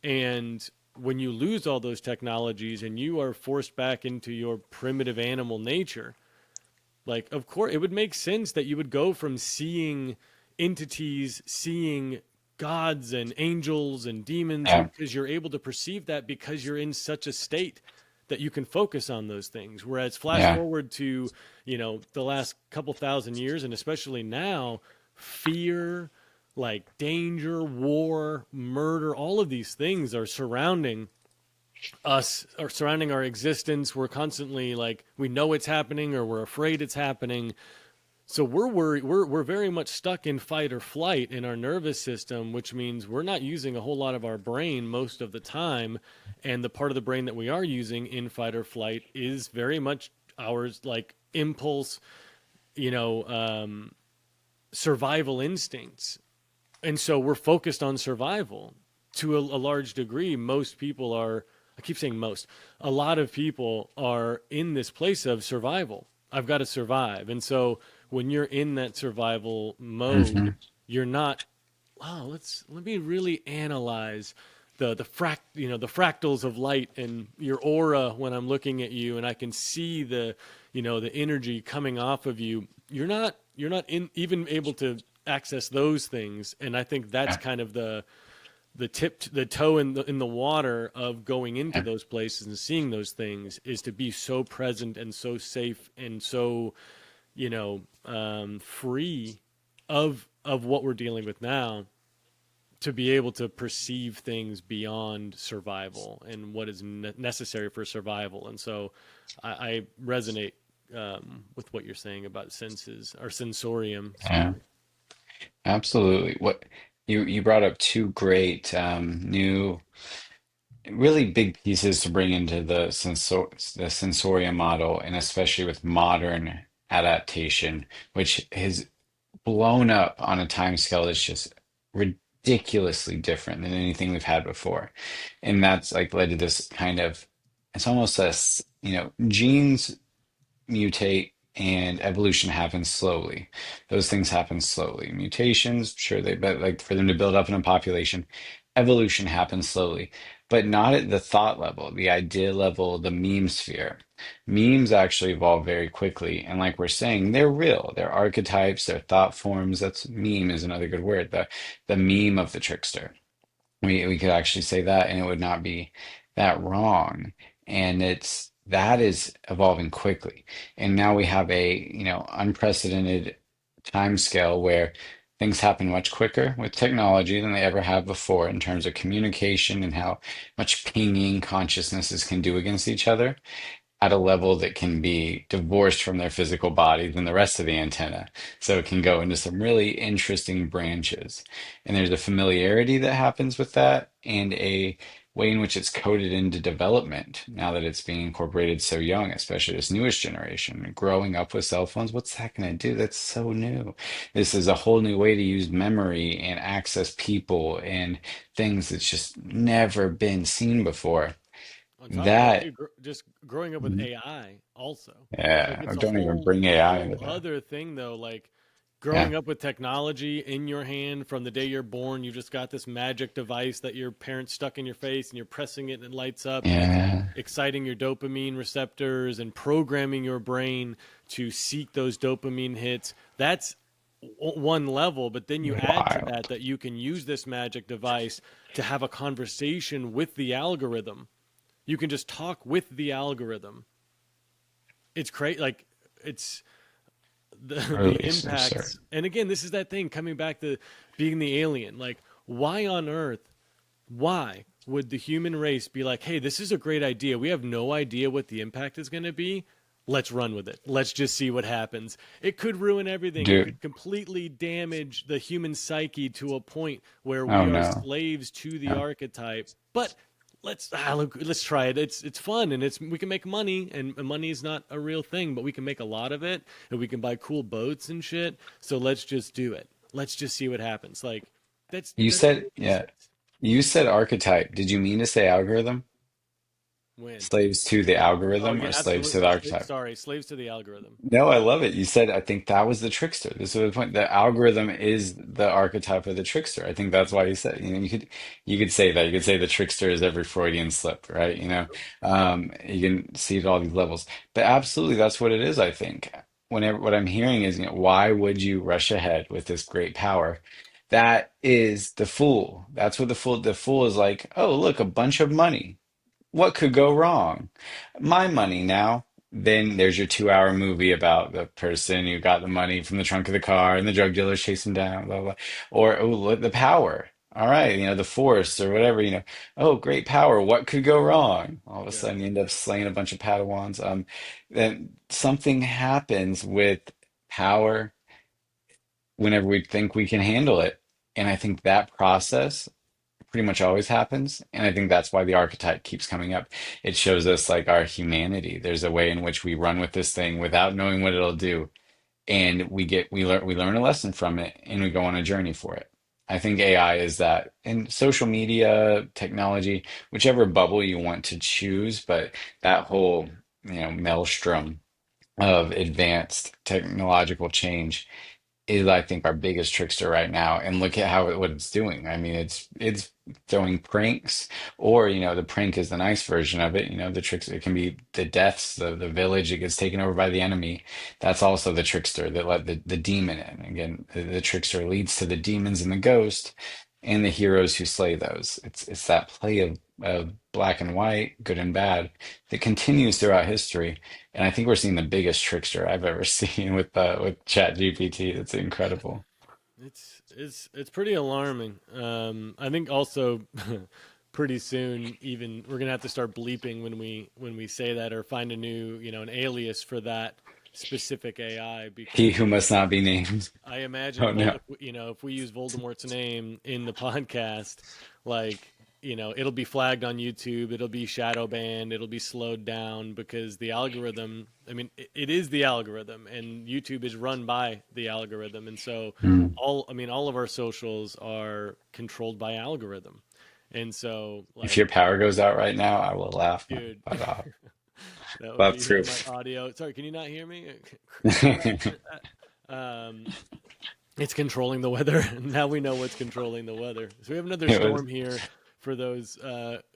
And when you lose all those technologies and you are forced back into your primitive animal nature, like, of course, it would make sense that you would go from seeing entities, seeing gods and angels and demons, Yeah. because you're able to perceive that because you're in such a state that you can focus on those things. Whereas flash Yeah. forward to, the last couple thousand years, and especially now, fear, like danger, war, murder, all of these things are surrounding us, or surrounding our existence. We're constantly like, we know it's happening or we're afraid it's happening. So we're worried, we're very much stuck in fight or flight in our nervous system, which means we're not using a whole lot of our brain most of the time. And the part of the brain that we are using in fight or flight is very much ours, like impulse, you know, um, survival instincts. And so we're focused on survival to a large degree. Most people are, I keep saying most, a lot of people are in this place of survival. I've got to survive. And so when you're in that survival Hmm. mode, you're not, wow, let me really analyze the fractals of light and your aura when I'm looking at you, and I can see the energy coming off of you. You're not even able to access those things. And I think that's Yeah. kind of the toe in the water of going into Yeah. those places and seeing those things, is to be so present and so safe and so, free of what we're dealing with now, to be able to perceive things beyond survival and what is necessary for survival. And so I resonate with what you're saying about senses, or sensorium. Excuse Yeah. me. Absolutely. What you brought up two great new really big pieces to bring into the sensorium model, and especially with modern adaptation, which has blown up on a time scale that's just ridiculously different than anything we've had before. And that's like led to this kind of, it's almost genes mutate and evolution happens slowly. Those things happen slowly. Mutations, sure, but like for them to build up in a population, evolution happens slowly, but not at the thought level, the idea level, the meme sphere. Memes actually evolve very quickly. And like we're saying, they're real. They're archetypes, they're thought forms. That's meme is another good word. The meme of the trickster. We could actually say that, and it would not be that wrong. And that is evolving quickly. And now we have a, unprecedented time scale where things happen much quicker with technology than they ever have before in terms of communication and how much pinging consciousnesses can do against each other. at a level that can be divorced from their physical body than the rest of the antenna. So it can go into some really interesting branches. And there's a familiarity that happens with that and a way in which it's coded into development now that it's being incorporated so young, especially this newest generation. Growing up with cell phones, what's that going to do? That's so new. This is a whole new way to use memory and access people and things that's just never been seen before. On top of that, That, dude, just growing up with AI also. Like yeah, it's don't even bring a AI whole into that. other thing though. Like Yeah, growing up with technology in your hand from the day you're born, you just got this magic device that your parents stuck in your face and you're pressing it and it lights up and it's yeah, exciting your dopamine receptors and programming your brain to seek those dopamine hits. That's one level, but then you add to wild. that you can use this magic device to have a conversation with the algorithm. You can just talk with the algorithm. It's great. Like it's the Really absurd. impacts. And again, this is that thing coming back to being the alien. Like, why on earth? Why would the human race be like, hey, this is a great idea. We have no idea what the impact is going to be. Let's run with it. Let's just see what happens. It could ruin everything. It Dude, could completely damage the human psyche to a point where oh we are no. slaves to the No. archetype. But let's try it. It's fun and it's we can make money and money is not a real thing, but we can make a lot of it and we can buy cool boats and shit. So let's just do it. Let's just see what happens. Like You that's said, yeah, craziness. you said archetype. Did you mean to say algorithm? When? Slaves to the Oh algorithm yeah, or slaves to absolutely. the archetype? Sorry, slaves to the algorithm. No, I love it. You said, I think that was the trickster. This was the point. The algorithm is the archetype of the trickster. I think that's why you said, you could say that. You could say the trickster is every Freudian slip, right? You can see it at all these levels. But absolutely, that's what it is, I think. Whenever what I'm hearing is, why would you rush ahead with this great power? That is the fool. That's what the fool is like, oh, look, a bunch of money. What could go wrong? My money now. Then there's your 2 hour movie about the person who got the money from the trunk of the car and the drug dealers chase him down, blah, blah. Or, oh, look, the power. All right, the force or whatever, oh, great power. What could go wrong? All of a Yeah. sudden you end up slaying a bunch of Padawans. Then something happens with power whenever we think we can handle it. And I think that process pretty much always happens. And I think that's why the archetype keeps coming up. It shows us like our humanity. There's a way in which we run with this thing without knowing what it'll do. And we learn a lesson from it and we go on a journey for it. I think AI is that in social media, technology, whichever bubble you want to choose, but that whole, maelstrom of advanced technological change is I think our biggest trickster right now. And look at what it's doing. I mean, it's throwing pranks, or the prank is the nice version of it. The tricks. It can be the deaths, the village that gets taken over by the enemy. That's also the trickster that let the demon in. Again, the trickster leads to the demons and the ghost, and the heroes who slay those. It's that play of black and white, good and bad, that continues throughout history. And I think we're seeing the biggest trickster I've ever seen with Chat GPT. It's incredible. It's pretty alarming. I think also pretty soon even we're gonna have to start bleeping when we say that or find a new an alias for that specific AI He because who must not be named. I imagine Oh no. if we use Voldemort's name in the podcast, like it'll be flagged on YouTube, it'll be shadow banned, it'll be slowed down because the algorithm. I mean, it is the algorithm, and YouTube is run by the algorithm, and so Mm. all of our socials are controlled by algorithm, and so If your like, power goes out right now, I will laugh my dude. butt off. That would be That's hitting my proof. audio. Sorry, can you not hear me? Um, it's controlling the weather. Now we know what's controlling the weather. So we have another It was storm here for those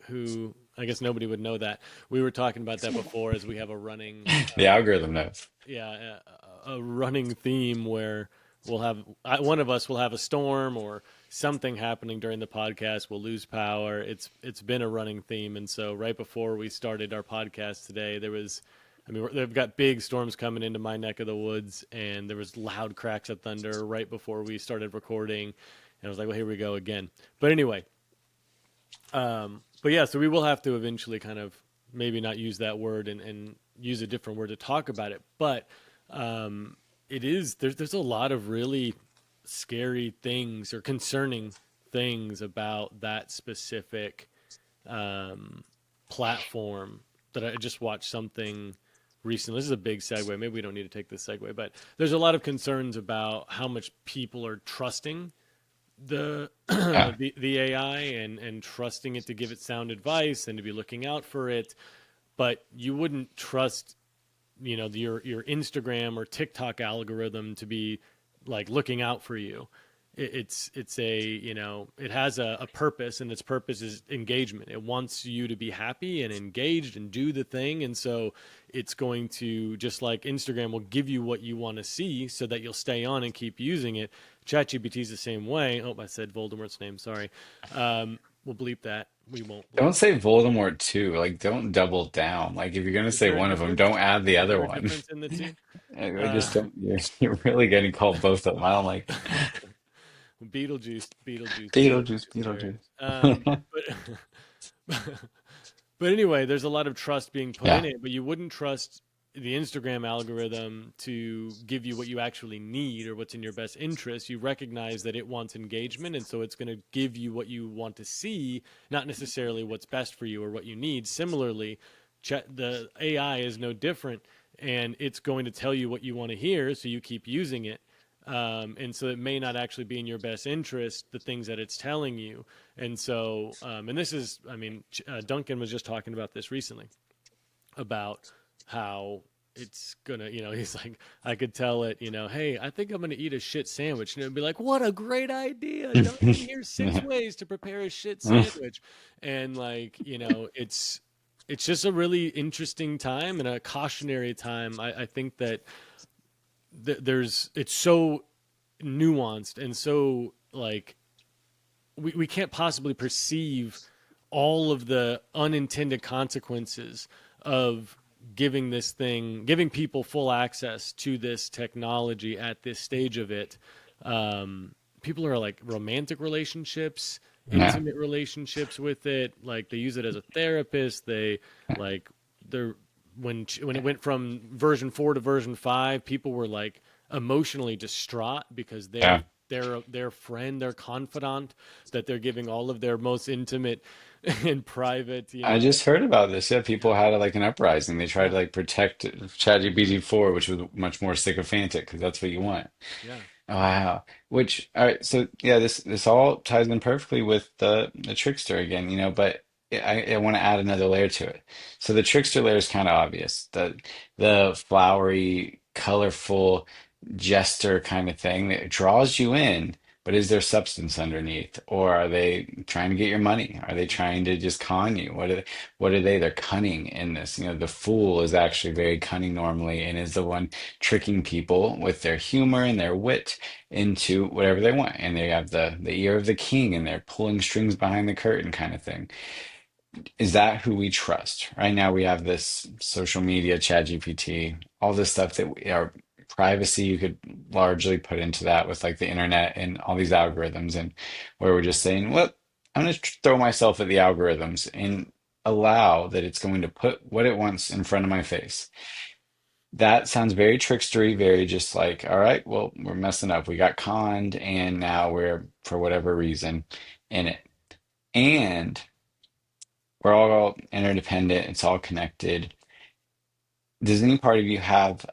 who I guess nobody would know that. We were talking about that before as we have a running, the algorithm knows. yeah, a running theme where we'll have one of us will have a storm or something happening during the podcast. We'll lose power. It's been a running theme, and so right before we started our podcast today, there was. I mean, they've got big storms coming into my neck of the woods, and there was loud cracks of thunder right before we started recording. And I was like, well, here we go again. But anyway, but yeah, so we will have to eventually kind of maybe not use that word and use a different word to talk about it. But um, it is there's a lot of really scary things or concerning things about that specific um, platform that I just watched something recently. This is a big segue. Maybe we don't need to take this segue, but there's a lot of concerns about how much people are trusting the Yeah. the AI and trusting it to give it sound advice and to be looking out for it. But you wouldn't trust, your Instagram or TikTok algorithm to be like looking out for you. It's a, it has a purpose, and its purpose is engagement. It wants you to be happy and engaged and do the thing. And so it's going to, just like Instagram will give you what you want to see so that you'll stay on and keep using it. ChatGPT is the same way. Oh, I said Voldemort's name. Sorry. We'll bleep that. We won't bleep Don't that. say Voldemort too. Like, don't double down. Like, if you're gonna Is say there a one of them, difference? don't add the Is other there a one. difference in the two? I Uh, just don't. You're really getting called both of them. I don't like it. Beetlejuice, Beetlejuice, Jared. Beetlejuice. But but anyway, there's a lot of trust being put in Yeah, it, but you wouldn't trust the Instagram algorithm to give you what you actually need or what's in your best interest. You recognize that it wants engagement, and so it's going to give you what you want to see, not necessarily what's best for you or what you need. Similarly, the AI is no different, and it's going to tell you what you want to hear, so you keep using it. And so it may not actually be in your best interest, the things that it's telling you. And so, and this is, I mean, Duncan was just talking about this recently about how it's gonna, he's like, I could tell it, hey, I think I'm gonna eat a shit sandwich. And it'd be like, what a great idea, Duncan. Here's 6 ways to prepare a shit sandwich. And like, it's just a really interesting time and a cautionary time. I think that it's so nuanced and so like we can't possibly perceive all of the unintended consequences of giving people full access to this technology at this stage of it. People are like romantic relationships, yeah. intimate relationships with it. Like they use it as a therapist. Like they're when it went from version 4 to version 5, people were like emotionally distraught because Yeah. their friend, their confidant, that they're giving all of their most intimate and private, I just heard about this. Yeah, yeah, people had like an uprising. They tried yeah, to like protect ChatGPT 4, which was much more sycophantic because that's what you want. yeah. Wow. Which, all right, so yeah, this all ties in perfectly with the trickster again, but I want to add another layer to it. So the trickster layer is kind of obvious. The flowery, colorful jester kind of thing that draws you in, but is there substance underneath? Or are they trying to get your money? Are they trying to just con you? What are they? They're cunning in this. The fool is actually very cunning normally and is the one tricking people with their humor and their wit into whatever they want. And they have the ear of the king and they're pulling strings behind the curtain kind of thing. Is that who we trust? Right now we have this social media, chat GPT, all this stuff that our privacy you could largely put into that with like the internet and all these algorithms and where we're just saying, well, I'm going to throw myself at the algorithms and allow that it's going to put what it wants in front of my face. That sounds very trickstery, very just like, all right, well, we're messing up. We got conned, and now we're, for whatever reason, in it. And we're all interdependent, it's all connected. Does any part of you have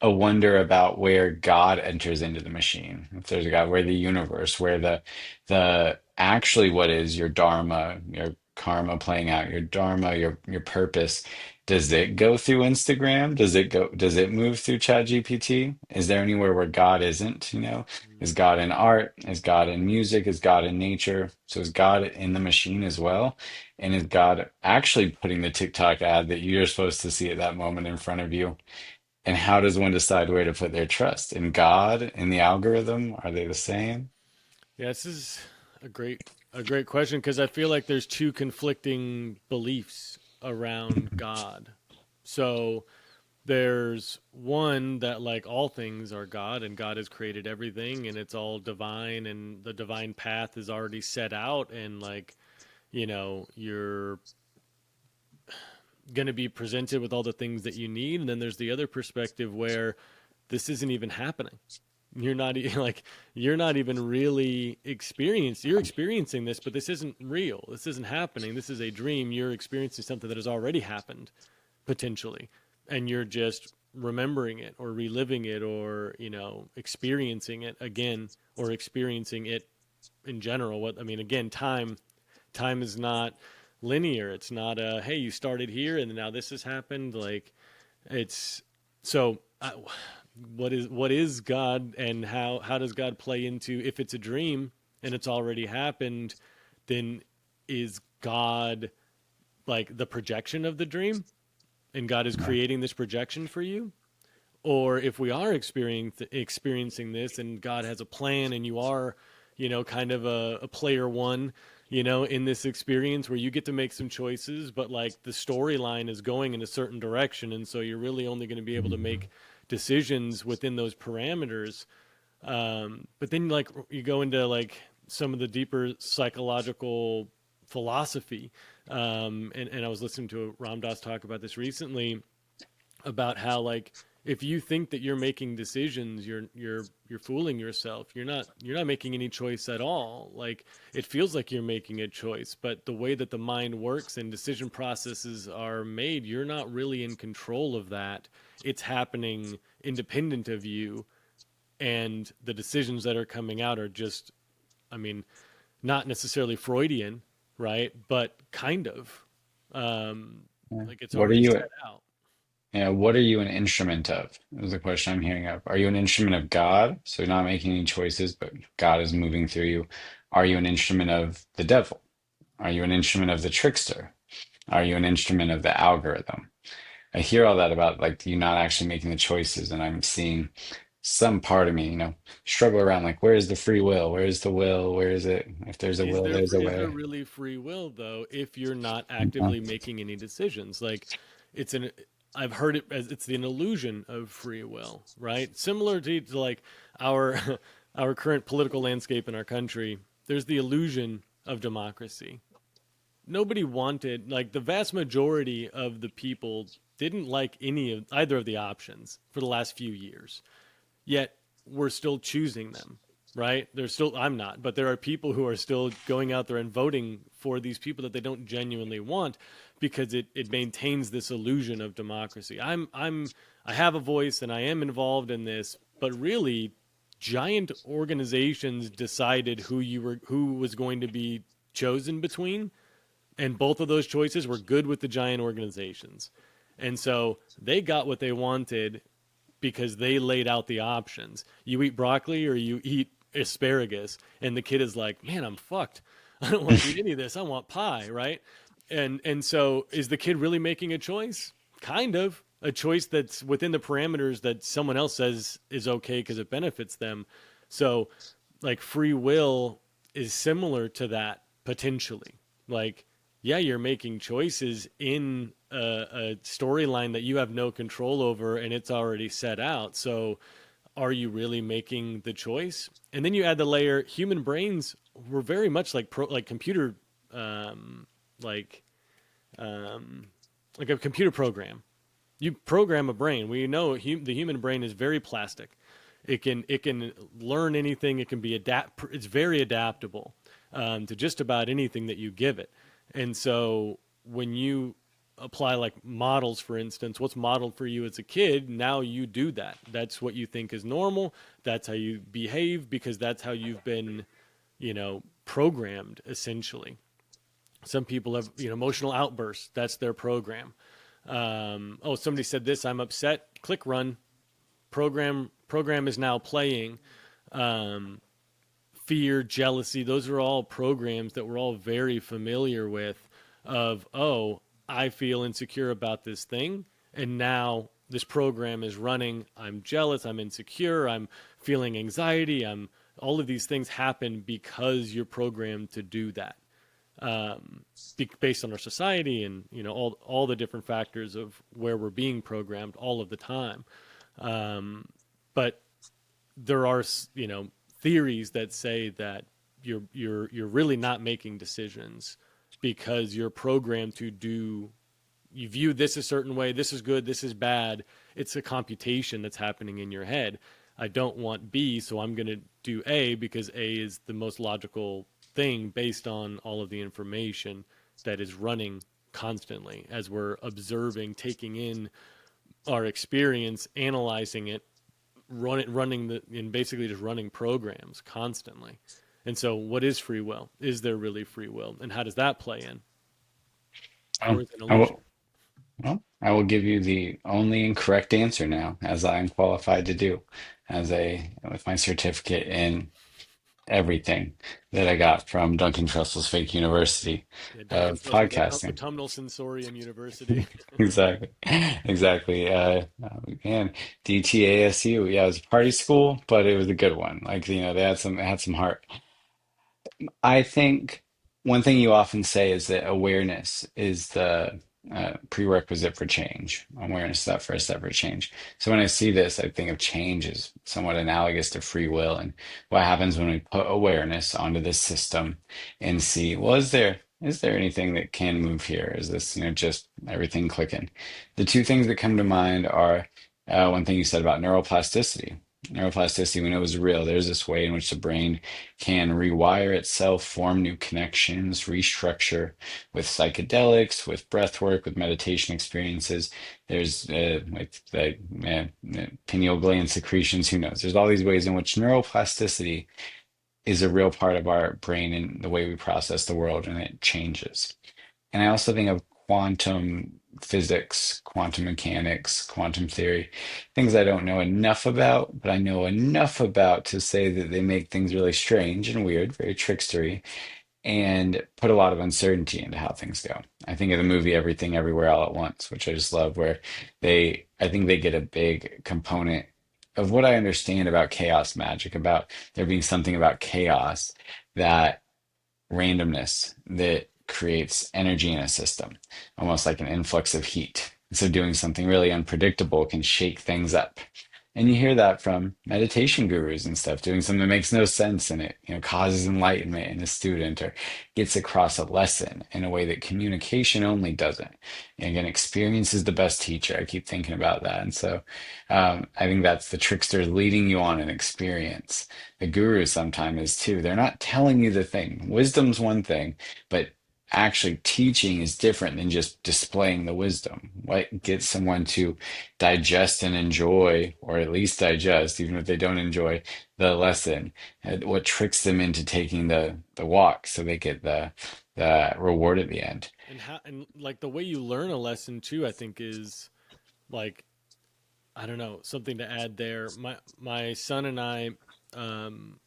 a wonder about where God enters into the machine? If there's a God, where the universe, where the actually what is your dharma, your karma playing out, your dharma, your purpose, does it go through Instagram? Does it move through ChatGPT? Is there anywhere where God isn't, Is God in art? Is God in music? Is God in nature? So is God in the machine as well? And is God actually putting the TikTok ad that you're supposed to see at that moment in front of you? And how does one decide where to put their trust? In God, in the algorithm? Are they the same? Yeah, this is a great question because I feel like there's two conflicting beliefs around God. So there's one that like all things are God and God has created everything and it's all divine and the divine path is already set out and like, you're, going to be presented with all the things that you need. And then there's the other perspective where this isn't even happening. You're not like you're not even really you're experiencing this, but this isn't real. This isn't happening. This is a dream. You're experiencing something that has already happened potentially, and you're just remembering it or reliving it or experiencing it again or experiencing it in general. What I mean, again, time is not linear. It's not a hey, you started here and now this has happened. Like it's so. What is God, and how does God play into, if it's a dream and it's already happened, then is God like the projection of the dream, and God is Yeah. creating this projection for you? Or if we are experiencing this and God has a plan and you are, kind of a player one, in this experience where you get to make some choices, but like the storyline is going in a certain direction. And so you're really only going to be able to make decisions within those parameters. But then like you go into like some of the deeper psychological philosophy. And I was listening to a Ram Dass talk about this recently, about how like if you think that you're making decisions, you're fooling yourself. You're not making any choice at all. Like it feels like you're making a choice, but the way that the mind works and decision processes are made, you're not really in control of that. It's happening independent of you, and the decisions that are coming out are just, I mean, not necessarily Freudian, right? But kind of. Um, Yeah. like it's What are already you? set out. Yeah, what are you an instrument of? Is the question I'm hearing of. Are you an instrument of God? So you're not making any choices, but God is moving through you. Are you an instrument of the devil? Are you an instrument of the trickster? Are you an instrument of the algorithm? I hear all that about like you not actually making the choices, and I'm seeing some part of me, struggle around like, where is the free will? Where is the will? Where is it? If there's a will, there's a Is there way. really free will though if you're not Uh, actively making any decisions? Like it's an I've heard it as it's an illusion of free will, right? Similar to like our our current political landscape in our country. There's the illusion of democracy. Nobody wanted, like the vast majority of the people didn't like any of either of the options for the last few years, yet we're still choosing them, right? There's still, I'm not, but there are people who are still going out there and voting for these people that they don't genuinely want, because it maintains this illusion of democracy. I have a voice and I am involved in this, but really giant organizations decided who was going to be chosen between, and both of those choices were good with the giant organizations. And so they got what they wanted because they laid out the options. You eat broccoli or you eat asparagus, and the kid is like, "Man, I'm fucked. I don't want to eat any of this. I want pie," right? And so is the kid really making a choice? Kind of. A choice that's within the parameters that someone else says is okay because it benefits them. So like free will is similar to that potentially. Like yeah, you're making choices in a storyline that you have no control over and it's already set out. So are you really making the choice? And then you add the layer, human brains were very much like like computer, um, like um, like a computer program. You program a brain. We know the human brain is very plastic. It can learn anything. It can be adapt. It's very adaptable to just about anything that you give it. And so when you apply like models, for instance, what's modeled for you as a kid, now you do that. That's what you think is normal. That's how you behave because that's how you've been, programmed essentially. Some people have, emotional outbursts. That's their program. Oh, somebody said this. I'm upset. Click run. Program is now playing. Um, Fear, jealousy, those are all programs that we're all very familiar with of, oh, I feel insecure about this thing. And now this program is running. I'm jealous. I'm insecure. I'm feeling anxiety. All of these things happen because you're programmed to do that. Based on our society and, all the different factors of where we're being programmed all of the time. But there are theories that say that you're really not making decisions because you're programmed to do you view this a certain way, this is good, this is bad. It's a computation that's happening in your head. I don't want B, so I'm going to do A because A is the most logical thing based on all of the information that is running constantly as we're observing, taking in our experience, analyzing it, running and basically just running programs constantly. And so, what is free will? Is there really free will? And how does that play in? Or Oh, is it an I illusion? will, well, I will give you the only incorrect answer now, as I am qualified to do, with my certificate in everything that I got from Duncan Trussell's fake university Yeah, Duncan of Trussell's podcasting. Autumnal Sensorium University. Exactly. Exactly. Man, DTASU. Yeah, it was a party school, but it was a good one. Like, it had some heart. I think one thing you often say is that awareness is the prerequisite for change. Awareness is that first step for change. So when I see this, I think of change as somewhat analogous to free will and what happens when we put awareness onto this system and see, well, is there anything that can move here? Is this, just everything clicking? The two things that come to mind are one thing you said about neuroplasticity. Neuroplasticity, when it was real, there's this way in which the brain can rewire itself, form new connections, restructure with psychedelics, with breath work, with meditation experiences. There's with the pineal gland secretions, who knows? There's all these ways in which neuroplasticity is a real part of our brain and the way we process the world, and it changes. And I also think of quantum physics, quantum mechanics, quantum theory, things I don't know enough about, but I know enough about to say that they make things really strange and weird, very trickstery, and put a lot of uncertainty into how things go. I think of the movie Everything Everywhere All at Once, which I just love, where I think they get a big component of what I understand about chaos magic, about there being something about chaos that randomness that creates energy in a system, almost like an influx of heat. So doing something really unpredictable can shake things up. And you hear that from meditation gurus and stuff, doing something that makes no sense and it, causes enlightenment in a student or gets across a lesson in a way that communication only doesn't. And again, experience is the best teacher. I keep thinking about that. And so I think that's the trickster leading you on an experience. The guru sometimes is too. They're not telling you the thing. Wisdom's one thing, but actually teaching is different than just displaying the wisdom. What gets someone to digest and enjoy, or at least digest, even if they don't enjoy the lesson, what tricks them into taking the walk so they get the reward at the end. And like the way you learn a lesson too, I think is like, I don't know, something to add there. My son and I, um,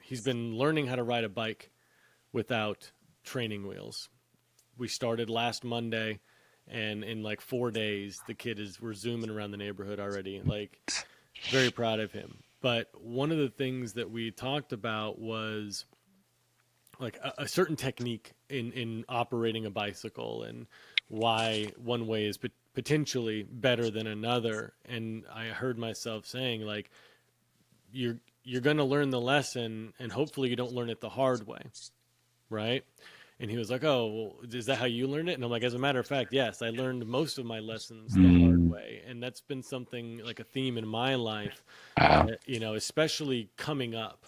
he's been learning how to ride a bike without training wheels. We started last Monday, and in like 4 days, the kid we're zooming around the neighborhood already. Like, very proud of him. But one of the things that we talked about was like a certain technique in operating a bicycle and why one way is potentially better than another. And I heard myself saying like, you're going to learn the lesson and hopefully you don't learn it the hard way, right? And he was like, "Oh, well, is that how you learned it?" And I'm like, "As a matter of fact, yes, I learned most of my lessons the hard Mm, way." And that's been something like a theme in my life, wow. especially coming up,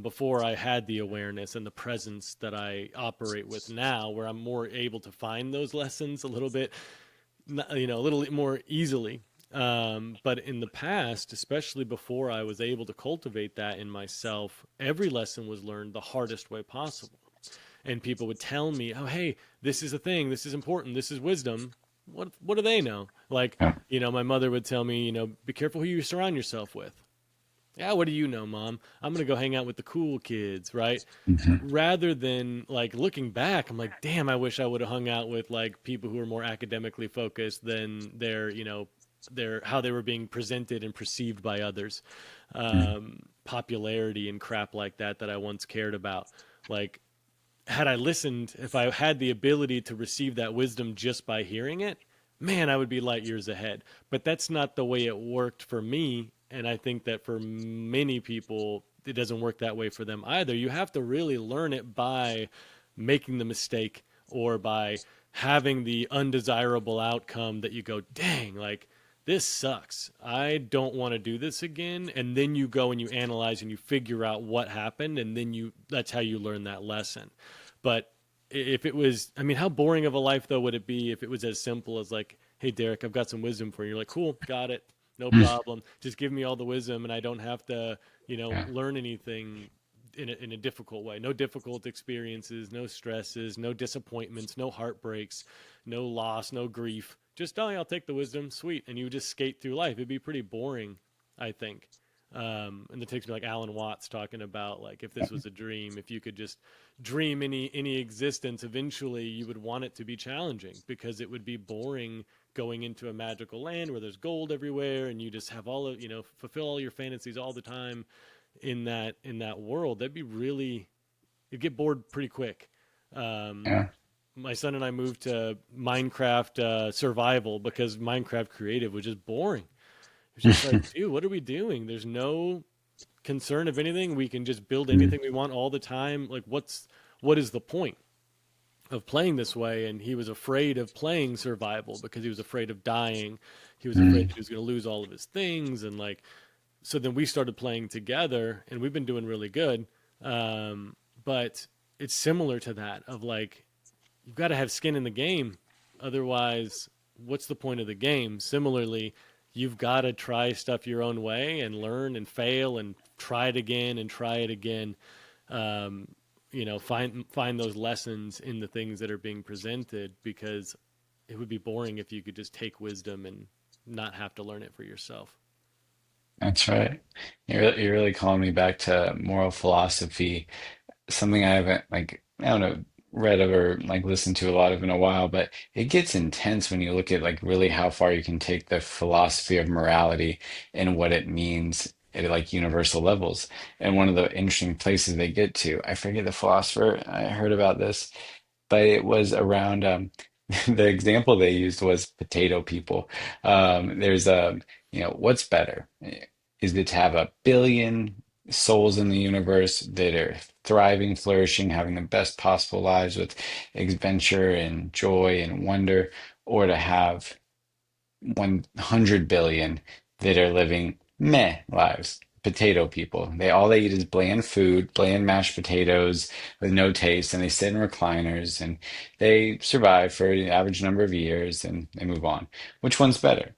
before I had the awareness and the presence that I operate with now, where I'm more able to find those lessons a little bit, a little more easily. But in the past, especially before I was able to cultivate that in myself, every lesson was learned the hardest way possible. And people would tell me, "Oh, hey, this is a thing. This is important. This is wisdom." What do they know? Like, Yeah. my mother would tell me, be careful who you surround yourself with. Yeah, what do you know, mom? I'm going to go hang out with the cool kids, right? Mhm. Rather than like looking back, I'm like, damn, I wish I would have hung out with like people who are more academically focused than their how they were being presented and perceived by others. Popularity and crap like that I once cared about. Like, had I listened, if I had the ability to receive that wisdom just by hearing it, man, I would be light years ahead. But that's not the way it worked for me. And I think that for many people, it doesn't work that way for them either. You have to really learn it by making the mistake or by having the undesirable outcome that you go, dang, like this sucks. I don't want to do this again. And then you go and you analyze and you figure out what happened. And then that's how you learn that lesson. But if it was, I mean, how boring of a life though would it be if it was as simple as like, hey, Derrick, I've got some wisdom for you. You're like, cool, got it. No problem. Just give me all the wisdom and I don't have to, Yeah, learn anything in a difficult way. No difficult experiences, no stresses, no disappointments, no heartbreaks, no loss, no grief. Just, oh, yeah, I'll take the wisdom, sweet. And you just skate through life. It'd be pretty boring, I think. And it takes me like Alan Watts talking about like if this was a dream, if you could just dream any existence, eventually you would want it to be challenging because it would be boring going into a magical land where there's gold everywhere and you just have all of fulfill all your fantasies all the time in that world. That'd be really you'd get bored pretty quick. Um, yeah, my son and I moved to Minecraft survival because Minecraft creative was just boring. It's just like, dude, what are we doing? There's no concern of anything. We can just build anything we want all the time. Like, what is the point of playing this way? And he was afraid of playing survival because he was afraid of dying. He was afraid that he was going to lose all of his things. And like, so then we started playing together, and we've been doing really good. But it's similar to that of like, you've got to have skin in the game. Otherwise, what's the point of the game? Similarly, you've got to try stuff your own way and learn and fail and try it again and try it again. Um, find those lessons in the things that are being presented because it would be boring if you could just take wisdom and not have to learn it for yourself. that's right. You're really calling me back to moral philosophy, something I haven't like I don't know read of or like listened to a lot of in a while, but it gets intense when you look at like really how far you can take the philosophy of morality and what it means at like universal levels. And one of the interesting places they get to, I forget the philosopher, I heard about this, but it was around the example they used was potato people. There's a, what's better? Is it to have a billion souls in the universe that are thriving, flourishing, having the best possible lives with adventure and joy and wonder, or to have 100 billion that are living meh lives. Potato people. They eat is bland food, bland mashed potatoes with no taste, and they sit in recliners and they survive for an average number of years and they move on. Which one's better?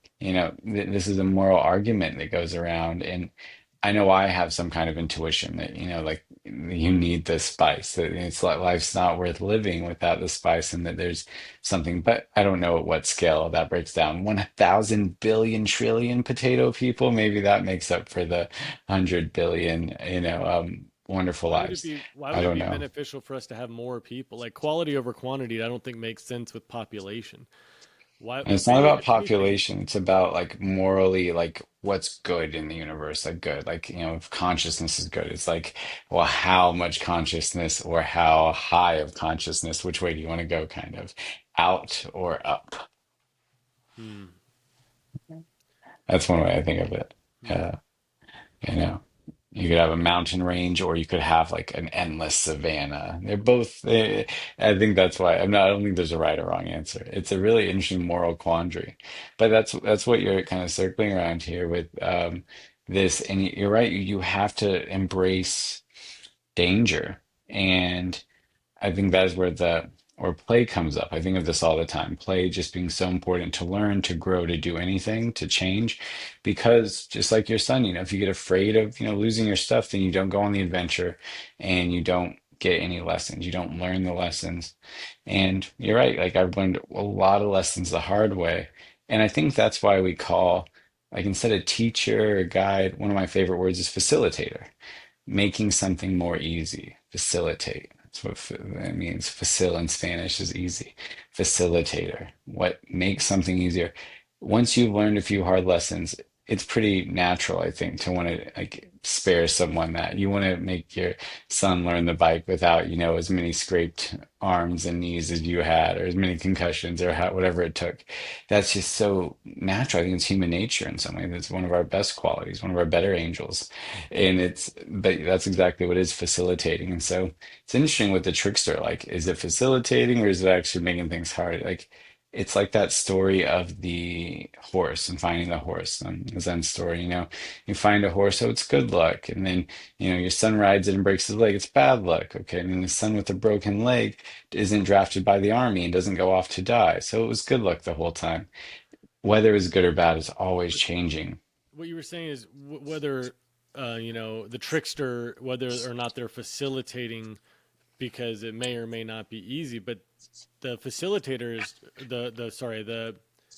This is a moral argument that goes around, and I know I have some kind of intuition that, like you need the spice, that it's like life's not worth living without the spice, and that there's something, but I don't know at what scale that breaks down. 1,000 billion trillion potato people, maybe that makes up for the 100 billion, wonderful lives. Why I would it don't be know. beneficial for us to have more people? Like quality over quantity, I don't think makes sense with population. Why And it's not any about if anything, population, it's about like morally, like what's good in the universe, like good. Like, if consciousness is good, it's like, well, how much consciousness or how high of consciousness, which way do you want to go, kind of out or up? hmm, That's one way I think of it. hmm. Yeah, you know. You could have a mountain range, or you could have like an endless savanna. I think that's why I don't think there's a right or wrong answer. It's a really interesting moral quandary, but that's what you're kind of circling around here with this. And you're right. You have to embrace danger, and I think that is where the or play comes up. I think of this all the time. Play just being so important to learn, to grow, to do anything, to change. Because just like your son, if you get afraid of, losing your stuff, then you don't go on the adventure and you don't get any lessons. You don't learn the lessons. And you're right. Like I've learned a lot of lessons the hard way. And I think that's why we call, like instead of teacher or guide, one of my favorite words is facilitator, making something more easy, facilitate. That's what that means. Facil in Spanish is easy. Facilitator. What makes something easier? Once you've learned a few hard lessons, it's pretty natural, I think, to want to like spare someone that. You want to make your son learn the bike without, as many scraped arms and knees as you had, or as many concussions, or whatever it took. That's just so natural. I think it's human nature in some ways. It's one of our best qualities, one of our better angels. But that's exactly what is facilitating. And so it's interesting with the trickster. Like, is it facilitating or is it actually making things hard? Like, it's like that story of the horse and finding the horse, the Zen story. You find a horse, oh, it's good luck. And then, your son rides it and breaks his leg, it's bad luck. Okay. And then the son with a broken leg isn't drafted by the army and doesn't go off to die. So it was good luck the whole time. Whether it's good or bad is always But changing. what you were saying is whether the trickster, whether or not they're facilitating because it may or may not be easy, but the facilitator is the sorry the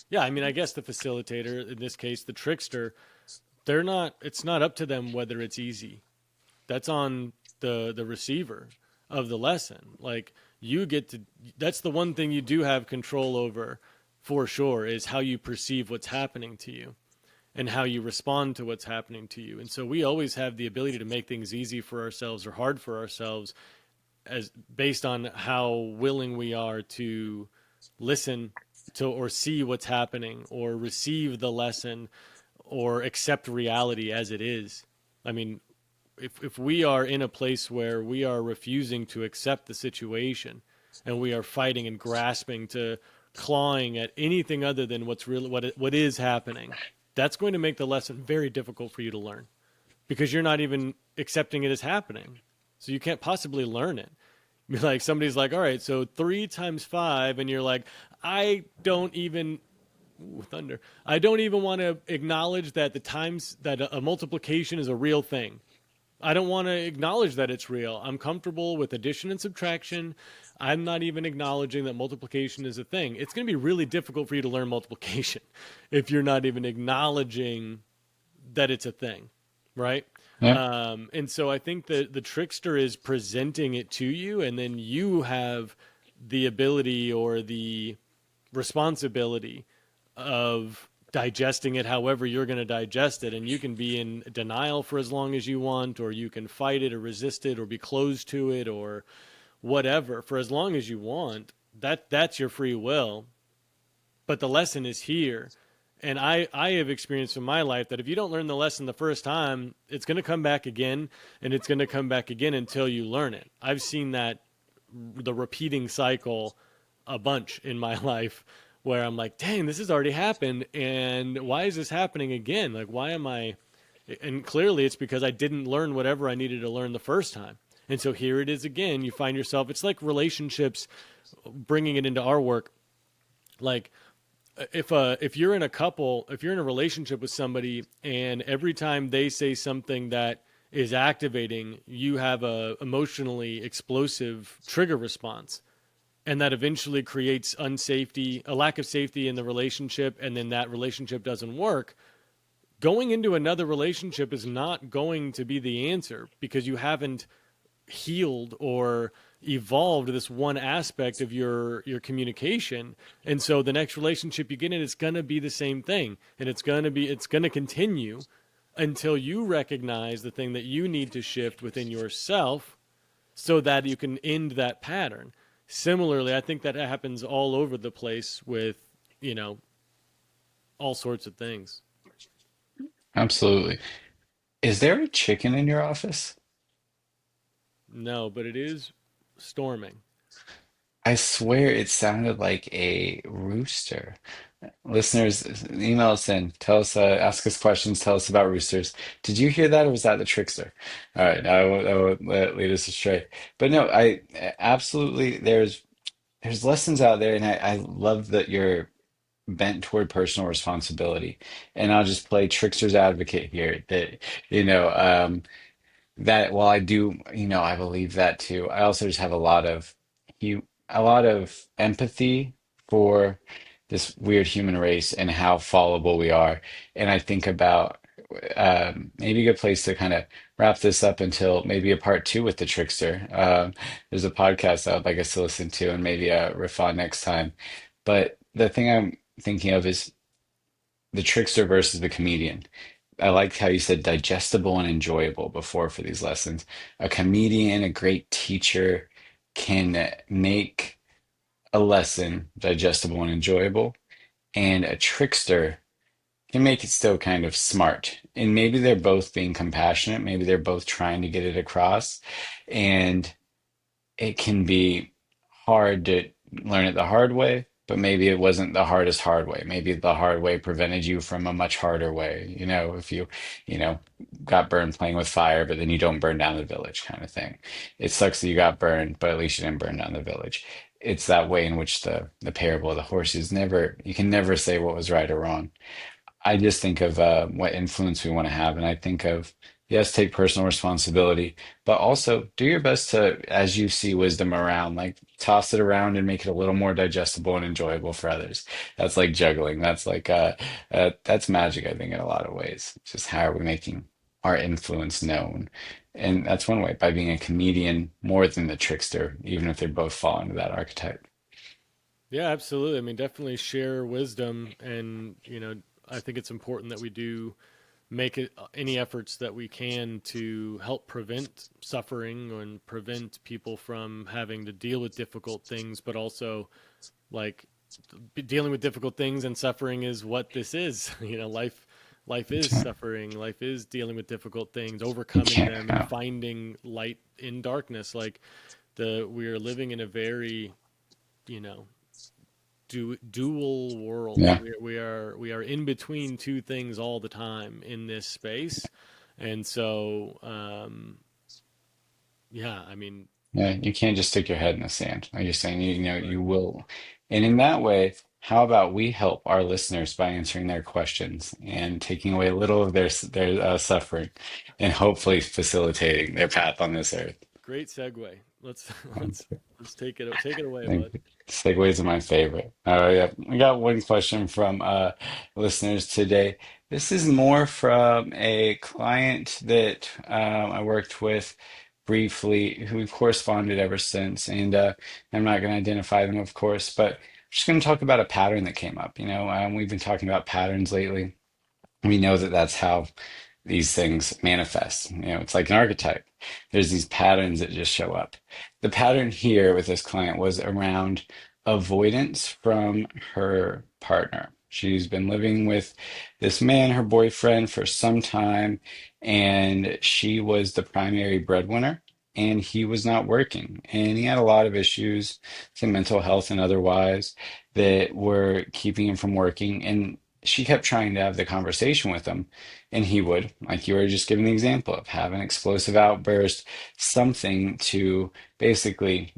yeah, I mean, I guess the facilitator, in this case the trickster, they're not, it's not up to them whether it's easy. That's on the receiver of the lesson. Like, you get to, that's the one thing you do have control over for sure, is how you perceive what's happening to you and how you respond to what's happening to you. And so we always have the ability to make things easy for ourselves or hard for ourselves, as based on how willing we are to listen to or see what's happening or receive the lesson or accept reality as it is. I mean, if we are in a place where we are refusing to accept the situation and we are fighting and grasping to clawing at anything other than what's really what is happening, that's going to make the lesson very difficult for you to learn, because you're not even accepting it as happening. So you can't possibly learn it. Like, somebody's like, all right, so 3 times 5, and you're like, I don't even, ooh, thunder. I don't even want to acknowledge that the times that a multiplication is a real thing. I don't want to acknowledge that it's real. I'm comfortable with addition and subtraction. I'm not even acknowledging that multiplication is a thing. It's going to be really difficult for you to learn multiplication if you're not even acknowledging that it's a thing, right? Yeah, And so I think that the trickster is presenting it to you, and then you have the ability or the responsibility of digesting it however you're going to digest it. And you can be in denial for as long as you want, or you can fight it or resist it or be closed to it or whatever for as long as you want. That's your free will. But the lesson is here. And I have experienced in my life that if you don't learn the lesson the first time, it's going to come back again, and it's going to come back again until you learn it. I've seen that, the repeating cycle, a bunch in my life, where I'm like, dang, this has already happened. And why is this happening again? Like, why am I? And clearly it's because I didn't learn whatever I needed to learn the first time. And so here it is again. You find yourself, it's like relationships, bringing it into our work. Like, if you're in a couple, if you're in a relationship with somebody, and every time they say something that is activating, you have a emotionally explosive trigger response, and that eventually creates unsafety, a lack of safety in the relationship, and then that relationship doesn't work. Going into another relationship is not going to be the answer, because you haven't healed or evolved this one aspect of your communication. And so the next relationship you get in, it's going to be the same thing, and it's going to continue until you recognize the thing that you need to shift within yourself so that you can end that pattern. Similarly, I think that happens all over the place with, you know, all sorts of things. absolutely. Is there a chicken in your office? No, but it is storming. I swear it sounded like a rooster. Listeners, email us in. Tell us, ask us questions. Tell us about roosters. Did you hear that, or was that the trickster? All right, I won't let it lead us astray. But no, I absolutely. There's lessons out there, and I love that you're bent toward personal responsibility. And I'll just play trickster's advocate here. That you know. That while I do, I believe that too. I also just have a lot of empathy for this weird human race and how fallible we are. And I think about maybe a good place to kind of wrap this up until maybe a part two with the trickster. There's a podcast I would like us to listen to and maybe riff on next time. But the thing I'm thinking of is the trickster versus the comedian. I like how you said digestible and enjoyable before for these lessons. A comedian, a great teacher can make a lesson digestible and enjoyable, and a trickster can make it still kind of smart. And maybe they're both being compassionate, maybe they're both trying to get it across, and it can be hard to learn it the hard way, but maybe it wasn't the hardest hard way. Maybe the hard way prevented you from a much harder way. If you know, got burned playing with fire, but then you don't burn down the village kind of thing. It sucks that you got burned, but at least you didn't burn down the village. It's that way in which the parable of the horses never, you can never say what was right or wrong. I just think of what influence we want to have. And I think of, yes, take personal responsibility, but also do your best to, as you see wisdom around, like toss it around and make it a little more digestible and enjoyable for others. That's like juggling. That's magic, I think, in a lot of ways. It's just how are we making our influence known? And that's one way, by being a comedian more than the trickster, even if they both fall into that archetype. Yeah, absolutely. I mean, definitely share wisdom, and I think it's important that we do make it, any efforts that we can to help prevent suffering and prevent people from having to deal with difficult things, but also like dealing with difficult things and suffering is what this is. Life is suffering. Life is dealing with difficult things, You overcoming can't, them, and finding light in darkness. Like the we are living in a very you know dual world. yeah, We are in between two things all the time in this space, and so yeah, I mean, yeah, you can't just stick your head in the sand. Like you're saying, right. you will. And in that way, how about we help our listeners by answering their questions and taking away a little of their suffering and hopefully facilitating their path on this earth. Great segue. Let's Um, let's take it away, I think bud. segues are my favorite. Yeah. We got one question from listeners today. This is more from a client that I worked with briefly, who we've corresponded ever since. And I'm not going to identify them, of course, but I'm just going to talk about a pattern that came up. We've been talking about patterns lately. We know that that's how these things manifest. It's like an archetype. There's these patterns that just show up. The pattern here with this client was around avoidance from her partner. She's been living with this man, her boyfriend, for some time, and she was the primary breadwinner, and he was not working. And he had a lot of issues, some mental health and otherwise, that were keeping him from working. And she kept trying to have the conversation with him, and he would, like you were just giving the example of, have an explosive outburst, something to basically,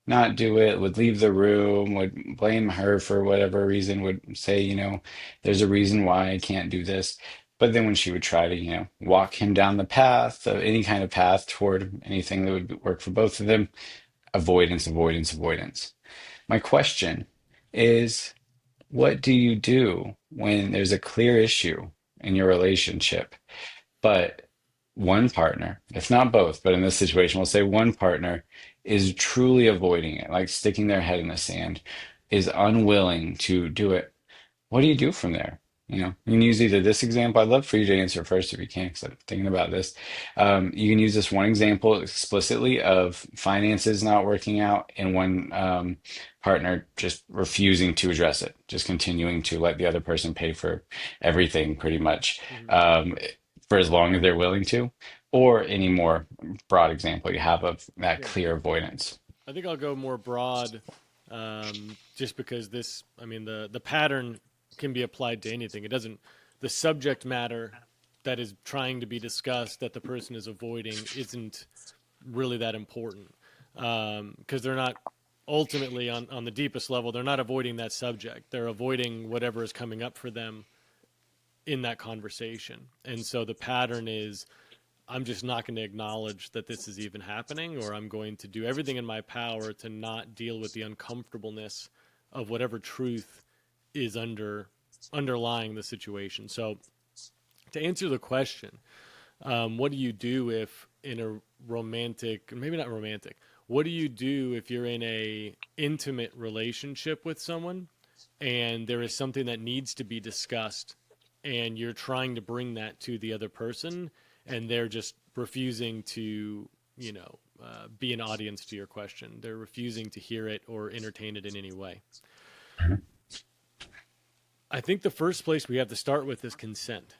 not do it, would leave the room, would blame her for whatever reason, would say, there's a reason why I can't do this. But then when she would try to, walk him down the path of any kind of path toward anything that would work for both of them, avoidance, avoidance, avoidance. My question is, what do you do when there's a clear issue in your relationship, but one partner, if not both, but in this situation, we'll say one partner is truly avoiding it, like sticking their head in the sand, is unwilling to do it? What do you do from there? You can use either this example. I'd love for you to answer first if you can, because I'm thinking about this. You can use this one example explicitly of finances not working out and one partner just refusing to address it, just continuing to let the other person pay for everything pretty much, Hmm. um, for as long as they're willing to, or any more broad example you have of that Yeah, clear avoidance. I think I'll go more broad, just because I mean, the pattern can be applied to anything. It doesn't, the subject matter that is trying to be discussed that the person is avoiding isn't really that important, because they're not ultimately on the deepest level, they're not avoiding that subject. They're avoiding whatever is coming up for them in that conversation. And so the pattern is, I'm just not going to acknowledge that this is even happening, or I'm going to do everything in my power to not deal with the uncomfortableness of whatever truth is underlying the situation. So to answer the question, what do you do if in a romantic, maybe not romantic, what do you do if you're in a intimate relationship with someone and there is something that needs to be discussed, and you're trying to bring that to the other person, and they're just refusing to, be an audience to your question. They're refusing to hear it or entertain it in any way. I think the first place we have to start with is consent.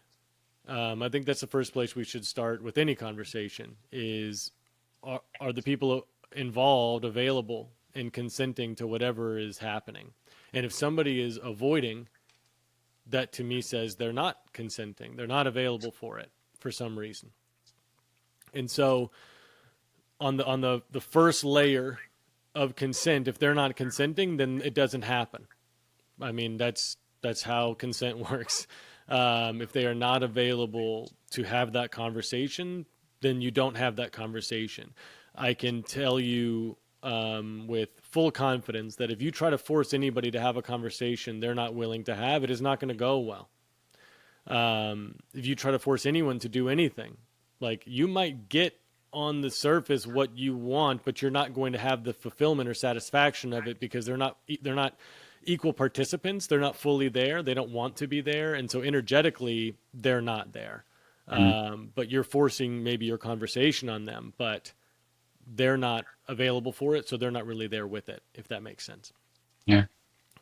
I think that's the first place we should start with any conversation is are the people involved available and consenting to whatever is happening? And if somebody is avoiding, that to me says they're not consenting. They're not available for it for some reason. And so on the first layer of consent, if they're not consenting, then it doesn't happen. I mean, that's how consent works. If they are not available to have that conversation, then you don't have that conversation. I can tell you with full confidence that if you try to force anybody to have a conversation they're not willing to have, it is not going to go well. If you try to force anyone to do anything, like you might get on the surface what you want, but you're not going to have the fulfillment or satisfaction of it because they're not equal participants. They're not fully there. They don't want to be there, and so energetically they're not there. Mhm. But you're forcing maybe your conversation on them, but they're not available for it, so they're not really there with it, if that makes sense. Yeah.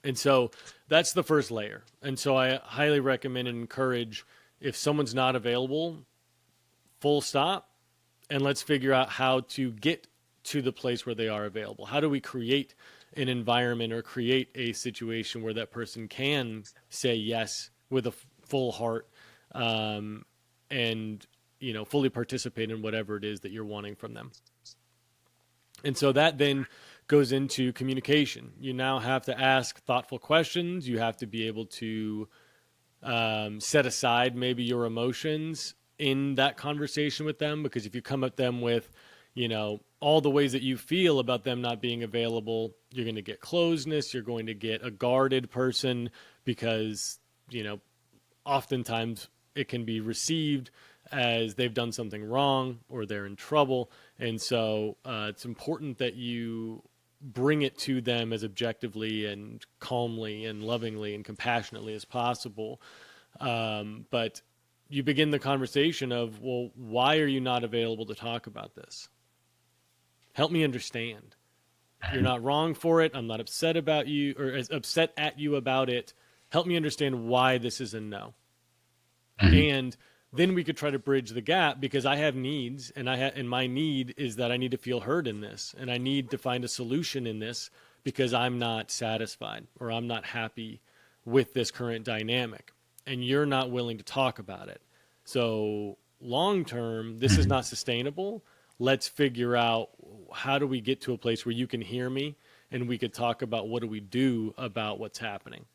And so that's the first layer. And so I highly recommend and encourage if someone's not available, full stop, and let's figure out how to get to the place where they are available. How do we create an environment or create a situation where that person can say yes with a full heart, and fully participate in whatever it is that you're wanting from them. And so that then goes into communication. You now have to ask thoughtful questions. You have to be able to set aside maybe your emotions in that conversation with them, because if you come at them with, all the ways that you feel about them not being available, you're going to get closeness. You're going to get a guarded person because, oftentimes it can be received as they've done something wrong or they're in trouble. And so it's important that you bring it to them as objectively and calmly and lovingly and compassionately as possible. But you begin the conversation of, well, why are you not available to talk about this? Help me understand. You're not wrong for it. I'm not upset about you or as upset at you about it. Help me understand why this is a no. Mhm. And then we could try to bridge the gap, because I have needs, and and my need is that I need to feel heard in this, and I need to find a solution in this because I'm not satisfied or I'm not happy with this current dynamic, and you're not willing to talk about it. So long term, this is Mhm. not sustainable. Let's figure out how do we get to a place where you can hear me and we could talk about what do we do about what's happening.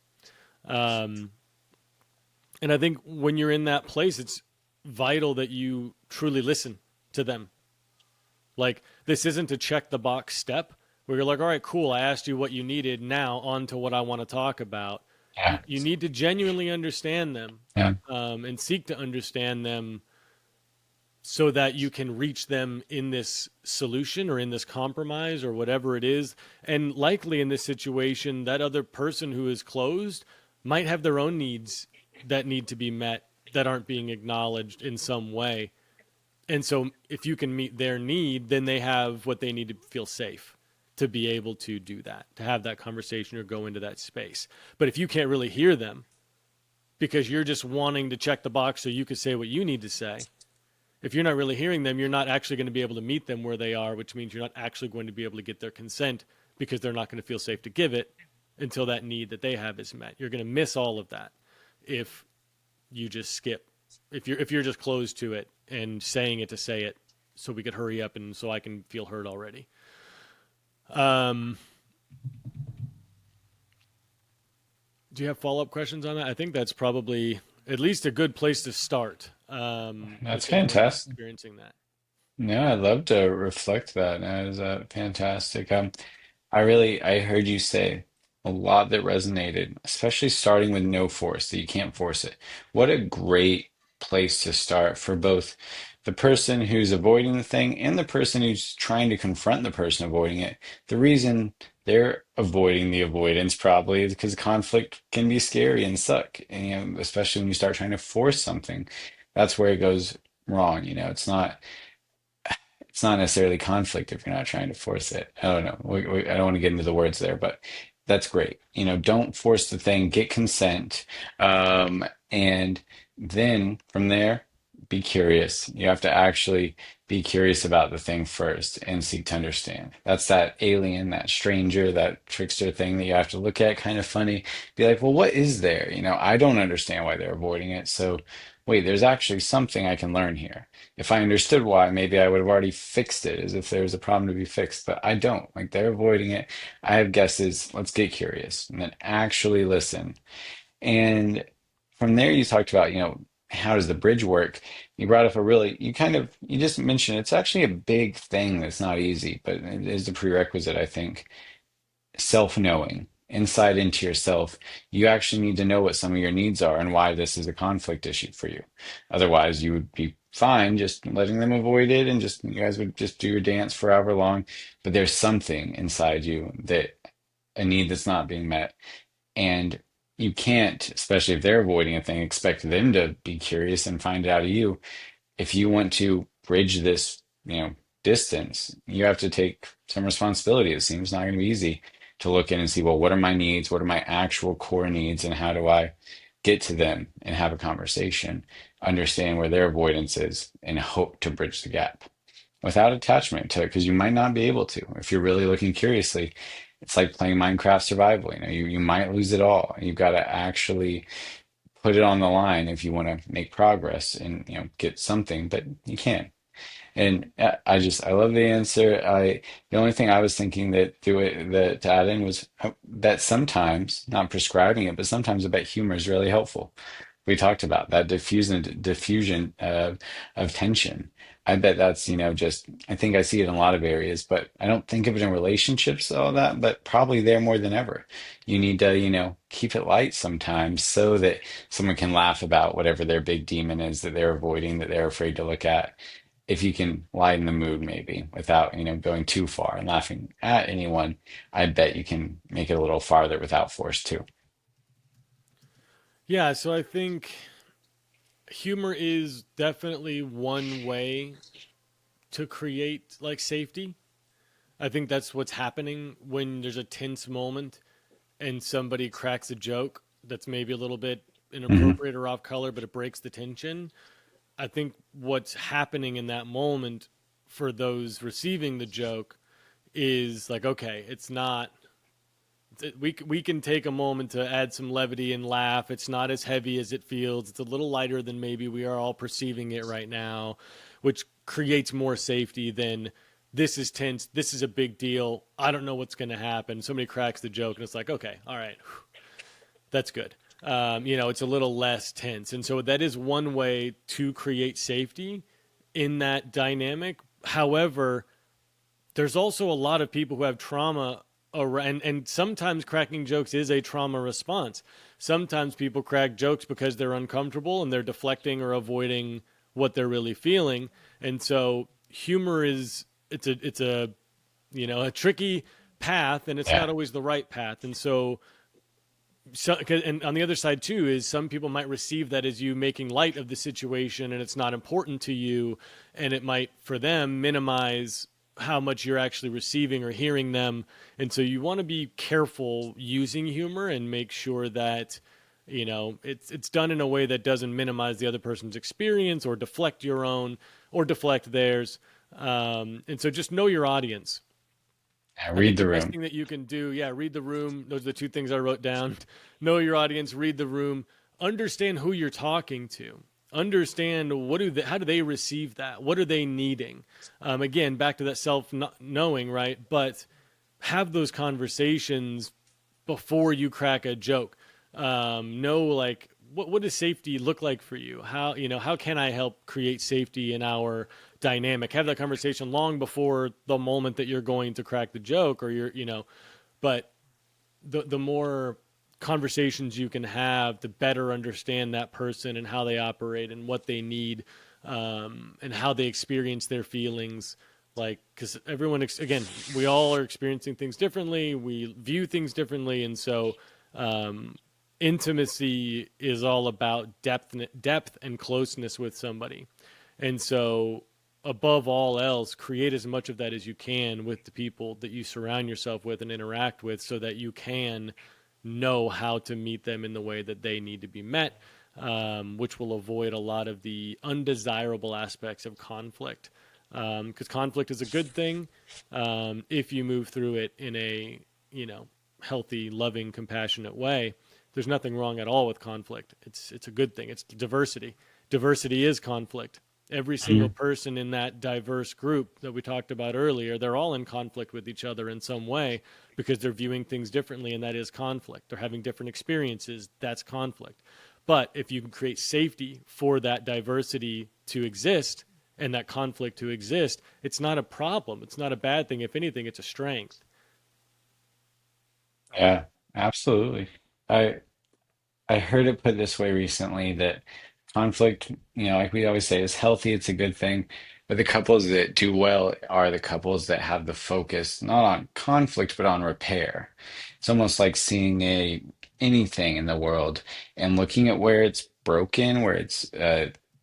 Um, and I think when you're in that place, it's vital that you truly listen to them. Like, this isn't a check the box step where you're like, all right, cool, I asked you what you needed, now on to what I want to talk about. Yeah. You need to genuinely understand them, Yeah. and seek to understand them so that you can reach them in this solution or in this compromise or whatever it is. And likely in this situation, that other person who is closed might have their own needs that need to be met that aren't being acknowledged in some way. And so if you can meet their need, then they have what they need to feel safe to be able to do that, to have that conversation or go into that space. But if you can't really hear them because you're just wanting to check the box so you can say what you need to say, if you're not really hearing them, you're not actually going to be able to meet them where they are, which means you're not actually going to be able to get their consent because they're not going to feel safe to give it until that need that they have is met. You're going to miss all of that if you just skip, if you're just closed to it and saying it to say it so we could hurry up and so I can feel heard already. Do you have follow-up questions on that? I think that's probably at least a good place to start, That's if anyone is fantastic. experiencing that. Yeah, I'd love to reflect that. That is fantastic. I heard you say a lot that resonated, especially starting with no force, that you can't force it. What a great place to start for both the person who's avoiding the thing and the person who's trying to confront the person avoiding it, the reason they're avoiding the avoidance probably is because conflict can be scary and suck. And, especially when you start trying to force something, that's where it goes wrong. It's not necessarily conflict if you're not trying to force it. I don't know. I don't want to get into the words there, but that's great. Don't force the thing, get consent. And then from there, be curious. You have to actually be curious about the thing first and seek to understand. That's that alien, that stranger, that trickster thing that you have to look at, kind of funny. Be like, well, what is there? I don't understand why they're avoiding it. So, wait, there's actually something I can learn here. If I understood why, maybe I would have already fixed it as if there was a problem to be fixed, but I don't. Like they're avoiding it. I have guesses. Let's get curious and then actually listen. And from there, you talked about, how does the bridge work? You brought up you just mentioned it's actually a big thing that's not easy, but it is a prerequisite, I think. Self-knowing, insight into yourself. You actually need to know what some of your needs are and why this is a conflict issue for you. Otherwise, you would be fine just letting them avoid it and just you guys would just do your dance for however long. But there's something inside you that a need that's not being met. And you can't, especially if they're avoiding a thing, expect them to be curious and find it out of you. If you want to bridge this, distance, you have to take some responsibility. It seems not going to be easy to look in and see, well, what are my needs? What are my actual core needs? And how do I get to them and have a conversation, understand where their avoidance is, and hope to bridge the gap without attachment to it, because you might not be able to. If you're really looking curiously, it's like playing Minecraft survival. You might lose it all. You've got to actually put it on the line if you want to make progress and get something, but you can. And I love the answer. The only thing I was thinking that to add in was that sometimes, not prescribing it, but sometimes I bet humor is really helpful. We talked about that diffusion of tension. I bet that's, just, I think I see it in a lot of areas, but I don't think of it in relationships, all that, but probably there more than ever. You need to, keep it light sometimes so that someone can laugh about whatever their big demon is that they're avoiding, that they're afraid to look at. If you can lighten the mood maybe without, going too far and laughing at anyone, I bet you can make it a little farther without force too. Yeah, so I think humor is definitely one way to create like safety. I think that's what's happening when there's a tense moment and somebody cracks a joke that's maybe a little bit Hmm. inappropriate or off color, but it breaks the tension. I think what's happening in that moment for those receiving the joke is like, okay, it's not. We can take a moment to add some levity and laugh. It's not as heavy as it feels. It's a little lighter than maybe we are all perceiving it right now, which creates more safety than this is tense. This is a big deal. I don't know what's going to happen. Somebody cracks the joke, and it's like, okay, all right, that's good. It's a little less tense. And so that is one way to create safety in that dynamic. However, there's also a lot of people who have trauma around, and sometimes cracking jokes is a trauma response. Sometimes people crack jokes because they're uncomfortable and they're deflecting or avoiding what they're really feeling. And so humor is it's a a tricky path, and it's not Yeah. always the right path. And and on the other side too is some people might receive that as you making light of the situation and it's not important to you, and it might for them minimize how much you're actually receiving or hearing them. And so you want to be careful using humor and make sure that it's done in a way that doesn't minimize the other person's experience or deflect your own or deflect theirs. And so just know your audience. Yeah, I think read the the best room. thing that you can do, yeah, read the room. Those are the two things I wrote down. Know your audience, read the room, understand who you're talking to, understand how do they receive that? What are they needing? Again, back to that self knowing, right? But have those conversations before you crack a joke. Know like what does safety look like for you? How can I help create safety in our dynamic? Have that conversation long before the moment that you're going to crack the joke or but the more conversations you can have, the better understand that person and how they operate and what they need. and how they experience their feelings. Like, because everyone, again, we all are experiencing things differently, we view things differently, and so um, intimacy is all about depth and closeness with somebody. And so, above all else, create as much of that as you can with the people that you surround yourself with and interact with, so that you can know how to meet them in the way that they need to be met, which will avoid a lot of the undesirable aspects of conflict. Because conflict is a good thing if you move through it in a, you know, healthy, loving, compassionate way. There's nothing wrong at all with conflict. It's a good thing. It's diversity. Diversity is conflict. Every single Mhm. person in that diverse group that we talked about earlier, they're all in conflict with each other in some way because they're viewing things differently, and that is conflict. They're having different experiences. That's conflict. But if you can create safety for that diversity to exist and that conflict to exist, it's not a problem. It's not a bad thing. If anything, it's a strength. Yeah, absolutely. I I heard it put this way recently that conflict, like we always say, is healthy. It's a good thing. But the couples that do well are the couples that have the focus not on conflict, but on repair. It's almost like seeing anything in the world and looking at where it's broken, where it's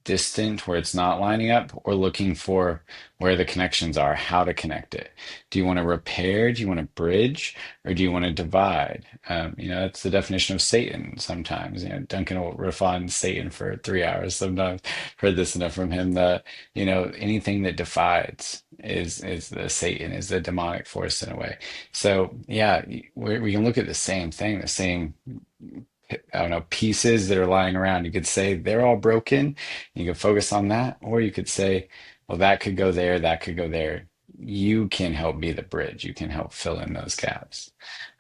distant, where it's not lining up, or looking for where the connections are, how to connect it. Do you want to repair? Do you want to bridge? Or do you want to divide? That's the definition of Satan sometimes. Duncan will riff on Satan for 3 hours sometimes. Heard this enough from him that, anything that divides is the Satan, is the demonic force in a way. So yeah, we can look at the same thing, the same, I don't know, pieces that are lying around. You could say they're all broken. You could focus on that, or you could say, well, that could go there, that could go there. You can help be the bridge. You can help fill in those gaps.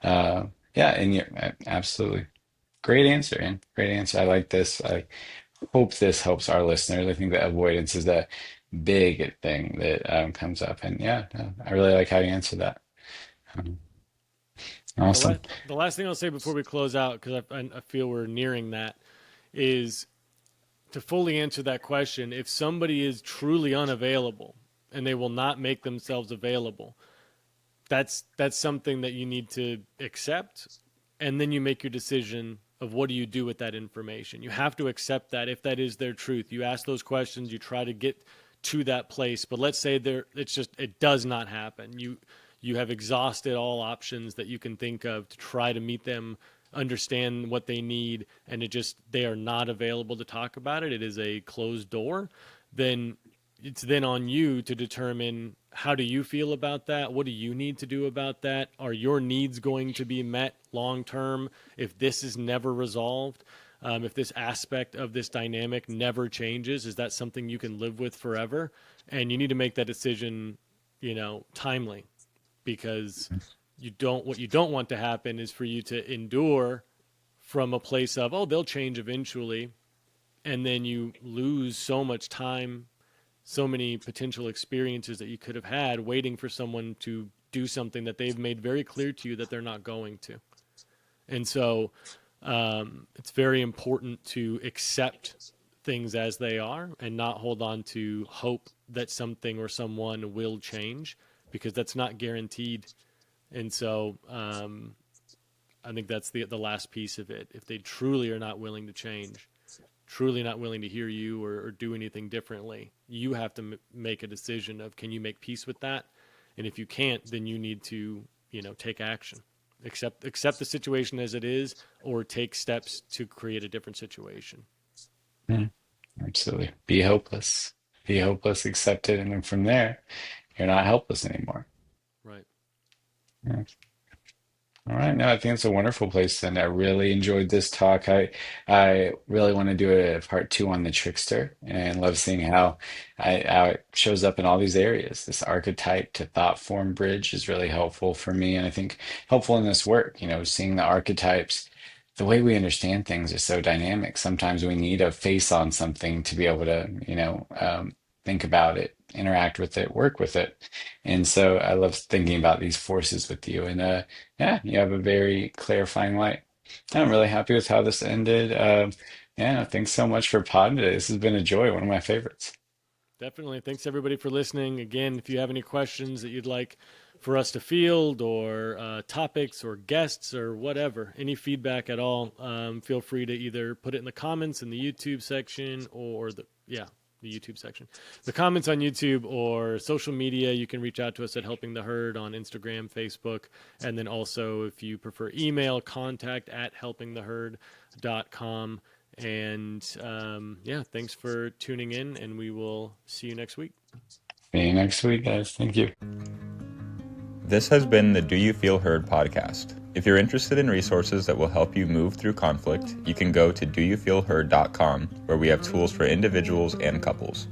Yeah, and absolutely great answer, and great answer. I like this. I hope this helps our listeners. I think that avoidance is a big thing that comes up, and yeah, no, I really like how you answer that. Um, The, awesome. la- the last thing I'll say before we close out, because I feel we're nearing that, is to fully answer that question. If somebody is truly unavailable and they will not make themselves available, that's something that you need to accept, and then you make your decision of what do you do with that information. You have to accept that if that is their truth. You ask those questions, you try to get to that place, but let's say it does not happen. You have exhausted all options that you can think of to try to meet them, understand what they need, and they are not available to talk about it. It is a closed door. Then it's then on you to determine, how do you feel about that? What do you need to do about that? Are your needs going to be met long term if this is never resolved? If this aspect of this dynamic never changes, is that something you can live with forever? And you need to make that decision, timely, because what you don't want to happen is for you to endure from a place of, oh, they'll change eventually, and then you lose so much time, so many potential experiences that you could have had waiting for someone to do something that they've made very clear to you that they're not going to. And so it's very important to accept things as they are and not hold on to hope that something or someone will change, because that's not guaranteed. And so I think that's the last piece of it. If they truly are not willing to change, truly not willing to hear you or do anything differently, you have to make a decision of, can you make peace with that? And if you can't, then you need to, take action. Accept the situation as it is, or take steps to create a different situation. Yeah, absolutely. Be hopeless. Be hopeless, accept it, and then from there, you're not helpless anymore. Right. Yeah. All right, no, I think it's a wonderful place, and I really enjoyed this talk. I really want to do a part two on the trickster, and love seeing how it shows up in all these areas. This archetype to thought form bridge is really helpful for me, and I think helpful in this work. Seeing the archetypes, the way we understand things is so dynamic. Sometimes we need a face on something to be able to, think about it, interact with it, work with it. And so I love thinking about these forces with you. And yeah, you have a very clarifying light. I'm really happy with how this ended. Yeah, no, thanks so much for podding today. This has been a joy, one of my favorites. Definitely. Thanks everybody for listening. Again, if you have any questions that you'd like for us to field, or topics or guests or whatever, any feedback at all, feel free to either put it in the comments in the YouTube section, or the YouTube section, the comments on YouTube, or social media. You can reach out to us at Helping the Herd on Instagram, Facebook, and then also, if you prefer email, contact@helpingtheherd.com. And thanks for tuning in, and we will see you next week. See you next week, guys. Thank you. This has been the Do You Feel Heard podcast. If you're interested in resources that will help you move through conflict, you can go to doyoufeelheard.com, where we have tools for individuals and couples.